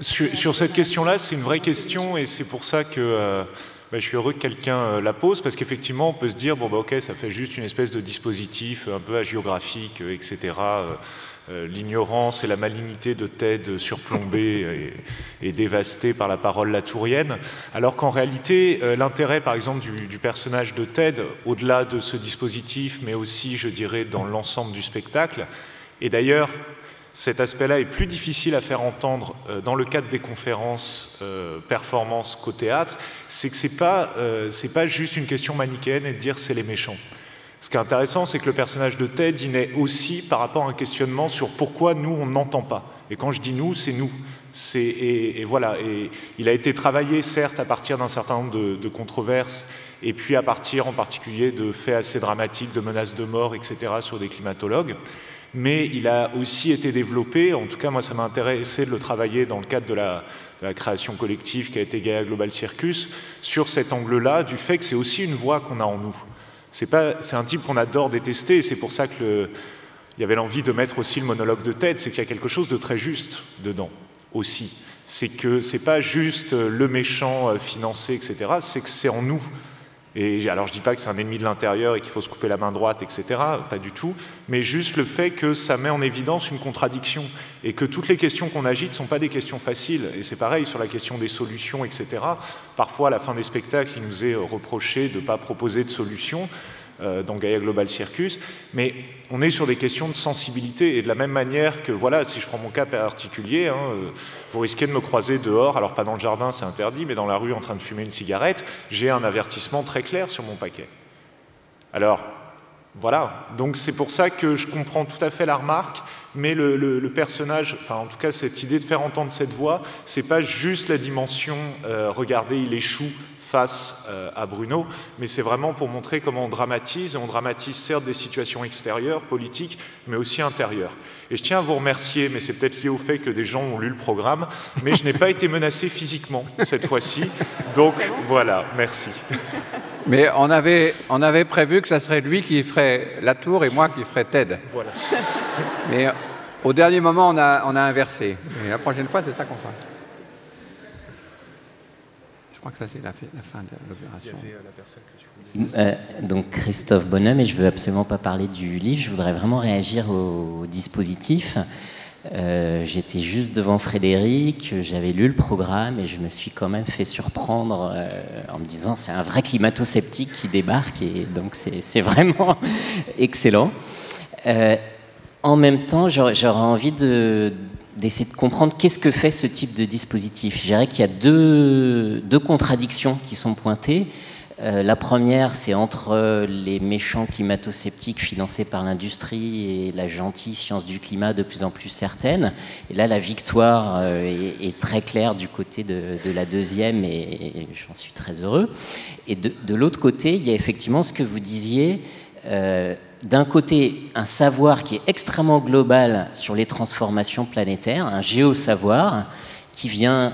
Sur cette question-là, c'est une vraie question et c'est pour ça que je suis heureux que quelqu'un la pose, parce qu'effectivement, on peut se dire, bon, ok, ça fait juste une espèce de dispositif un peu hagiographique, etc. L'ignorance et la malignité de Ted surplombée et dévastée par la parole latourienne, alors qu'en réalité, l'intérêt, par exemple, du personnage de Ted, au-delà de ce dispositif, mais aussi, je dirais, dans l'ensemble du spectacle, et d'ailleurs, cet aspect-là est plus difficile à faire entendre dans le cadre des conférences performances qu'au théâtre, c'est que c'est pas juste une question manichéenne et de dire c'est les méchants. Ce qui est intéressant, c'est que le personnage de Ted, il naît aussi par rapport à un questionnement sur pourquoi nous, on n'entend pas. Et quand je dis nous, c'est nous. Et voilà. Et il a été travaillé, certes, à partir d'un certain nombre de controverses, et puis à partir en particulier de faits assez dramatiques, de menaces de mort, etc., sur des climatologues. Mais il a aussi été développé, en tout cas moi ça m'a intéressé de le travailler dans le cadre de la création collective qui a été Gaia Global Circus, sur cet angle-là, du fait que c'est aussi une voix qu'on a en nous. C'est un type qu'on adore détester, et c'est pour ça qu'il y avait l'envie de mettre aussi le monologue de Ted, c'est qu'il y a quelque chose de très juste dedans, aussi. C'est que c'est pas juste le méchant financé, etc., c'est que c'est en nous. Et alors je ne dis pas que c'est un ennemi de l'intérieur et qu'il faut se couper la main droite, etc., pas du tout, mais juste le fait que ça met en évidence une contradiction et que toutes les questions qu'on agite ne sont pas des questions faciles. Et c'est pareil sur la question des solutions, etc. Parfois, à la fin des spectacles, il nous est reproché de ne pas proposer de solutions dans Gaia Global Circus, mais on est sur des questions de sensibilité, et de la même manière que, voilà, si je prends mon cas particulier, vous risquez de me croiser dehors, alors pas dans le jardin, c'est interdit, mais dans la rue en train de fumer une cigarette, j'ai un avertissement très clair sur mon paquet. Alors, voilà, donc c'est pour ça que je comprends tout à fait la remarque, mais le personnage, enfin en tout cas cette idée de faire entendre cette voix, c'est pas juste la dimension regardez, il échoue face à Bruno, mais c'est vraiment pour montrer comment on dramatise, et on dramatise certes des situations extérieures, politiques, mais aussi intérieures. Et je tiens à vous remercier, mais c'est peut-être lié au fait que des gens ont lu le programme, mais je n'ai pas été menacé physiquement cette fois-ci, donc voilà, merci. Mais on avait prévu que ça serait lui qui ferait la tour et moi qui ferais Ted. Voilà. Mais au dernier moment, on a inversé. Et la prochaine fois, c'est ça qu'on fera. Je crois que ça, c'est la fin de l'opération. Donc Christophe Bonhomme, et je ne veux absolument pas parler du livre, je voudrais vraiment réagir au dispositif. J'étais juste devant Frédéric, j'avais lu le programme et je me suis quand même fait surprendre en me disant c'est un vrai climato-sceptique qui débarque, et donc c'est vraiment excellent. En même temps, j'aurais envie d'essayer de comprendre qu'est-ce que fait ce type de dispositif. Je dirais qu'il y a deux contradictions qui sont pointées. La première, c'est entre les méchants climato-sceptiques financés par l'industrie et la gentille science du climat de plus en plus certaine. Et là, la victoire est très claire du côté de la deuxième, et j'en suis très heureux. Et de l'autre côté, il y a effectivement ce que vous disiez, d'un côté, un savoir qui est extrêmement global sur les transformations planétaires, un géosavoir qui vient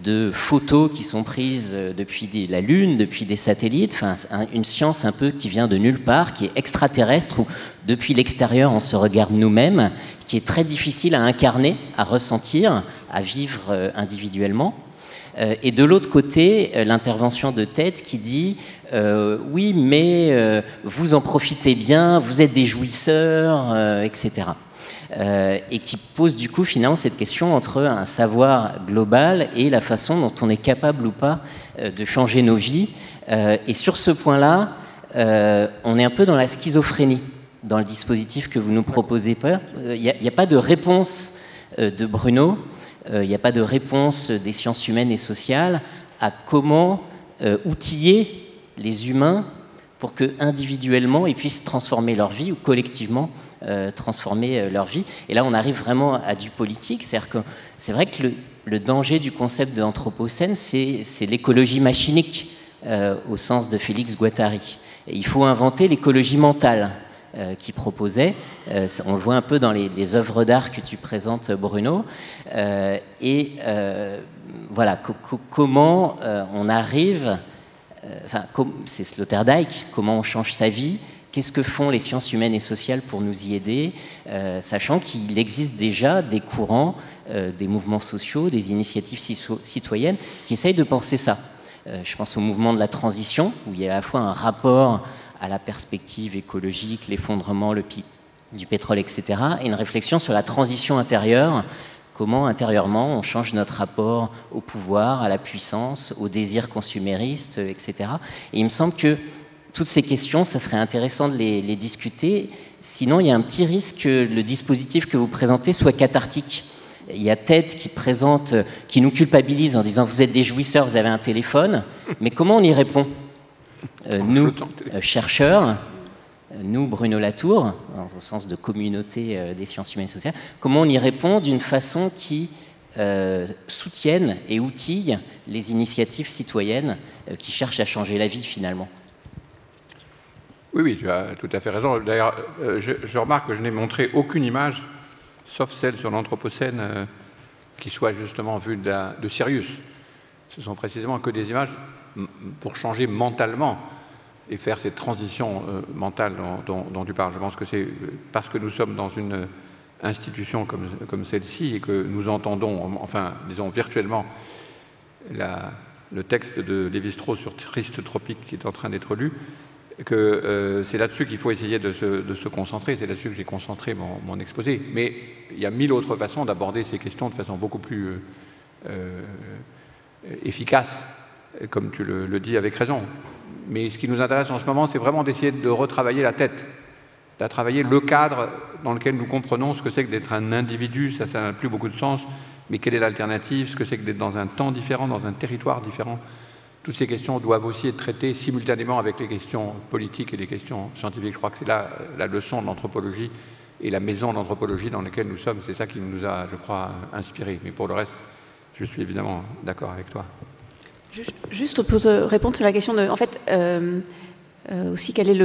de photos qui sont prises depuis la Lune, depuis des satellites, enfin, une science un peu qui vient de nulle part, qui est extraterrestre, où depuis l'extérieur on se regarde nous-mêmes, qui est très difficile à incarner, à ressentir, à vivre individuellement. Et de l'autre côté, l'intervention de Ted qui dit oui, mais vous en profitez bien, vous êtes des jouisseurs, etc. Et qui pose du coup finalement cette question entre un savoir global et la façon dont on est capable ou pas de changer nos vies. Et sur ce point-là, on est un peu dans la schizophrénie dans le dispositif que vous nous proposez. Il n'y a pas de réponse de Bruno. Il n'y a pas de réponse des sciences humaines et sociales à comment outiller les humains pour que individuellement ils puissent transformer leur vie, ou collectivement transformer leur vie. Et là, on arrive vraiment à du politique. C'est-à-dire que c'est vrai que le danger du concept de l'anthropocène, c'est l'écologie machinique, au sens de Félix Guattari. Et il faut inventer l'écologie mentale qui proposait. On le voit un peu dans les œuvres d'art que tu présentes, Bruno. Voilà, comment on arrive c'est Sloterdijk, comment on change sa vie, qu'est-ce que font les sciences humaines et sociales pour nous y aider, sachant qu'il existe déjà des courants, des mouvements sociaux, des initiatives citoyennes qui essayent de penser ça. Je pense au mouvement de la transition, où il y a à la fois un rapport à la perspective écologique, l'effondrement du pétrole, etc., et une réflexion sur la transition intérieure, comment intérieurement on change notre rapport au pouvoir, à la puissance, au désir consumériste, etc. Et il me semble que toutes ces questions, ça serait intéressant de les discuter. Sinon, il y a un petit risque que le dispositif que vous présentez soit cathartique. Il y a TED qui nous culpabilise en disant « vous êtes des jouisseurs, vous avez un téléphone », mais comment on y répond ? Nous, chercheurs, nous, Bruno Latour, au sens de communauté des sciences humaines et sociales, comment on y répond d'une façon qui soutienne et outille les initiatives citoyennes qui cherchent à changer la vie finalement ? Oui, tu as tout à fait raison. D'ailleurs, je remarque que je n'ai montré aucune image, sauf celle sur l'Anthropocène, qui soit justement vue de Sirius. Ce sont précisément que des images pour changer mentalement et faire cette transition mentale dont tu parles. Je pense que c'est parce que nous sommes dans une institution comme celle-ci et que nous entendons, enfin, disons virtuellement, le texte de Lévi-Strauss sur Triste Tropique qui est en train d'être lu, que c'est là-dessus qu'il faut essayer de se concentrer. C'est là-dessus que j'ai concentré mon exposé. Mais il y a 1000 autres façons d'aborder ces questions de façon beaucoup plus efficace, comme tu le dis avec raison. Mais ce qui nous intéresse en ce moment, c'est vraiment d'essayer de retravailler la tête, de travailler le cadre dans lequel nous comprenons ce que c'est que d'être un individu. Ça n'a plus beaucoup de sens, mais quelle est l'alternative? Ce que c'est que d'être dans un temps différent, dans un territoire différent. Toutes ces questions doivent aussi être traitées simultanément avec les questions politiques et les questions scientifiques. Je crois que c'est là la leçon de l'anthropologie et la maison de l'anthropologie dans laquelle nous sommes. C'est ça qui nous a, je crois, inspirés. Mais pour le reste, je suis évidemment d'accord avec toi. Juste pour répondre à la question de... En fait, aussi, quelle est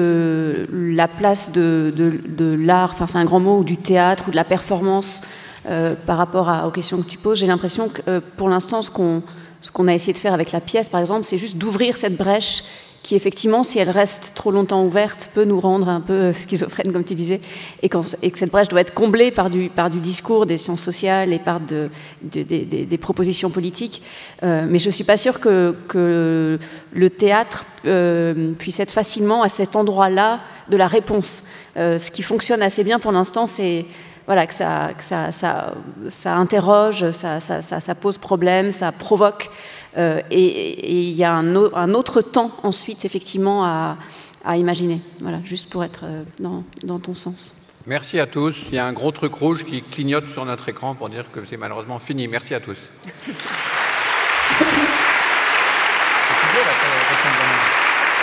la place de l'art, enfin c'est un grand mot, ou du théâtre, ou de la performance par rapport aux questions que tu poses. J'ai l'impression que pour l'instant, ce qu'on a essayé de faire avec la pièce, par exemple, c'est juste d'ouvrir cette brèche qui, effectivement, si elle reste trop longtemps ouverte, peut nous rendre un peu schizophrènes, comme tu disais, et que cette brèche doit être comblée par du discours des sciences sociales et par des propositions politiques. Mais je ne suis pas sûre que le théâtre puisse être facilement à cet endroit-là de la réponse. Ce qui fonctionne assez bien pour l'instant, c'est... Voilà, que ça interroge, ça pose problème, ça provoque. Et il y a un autre temps ensuite, effectivement, à imaginer. Voilà, juste pour être dans ton sens. Merci à tous. Il y a un gros truc rouge qui clignote sur notre écran pour dire que c'est malheureusement fini. Merci à tous.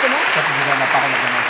Comment ? Ça, tu donnes la parole à Bernard.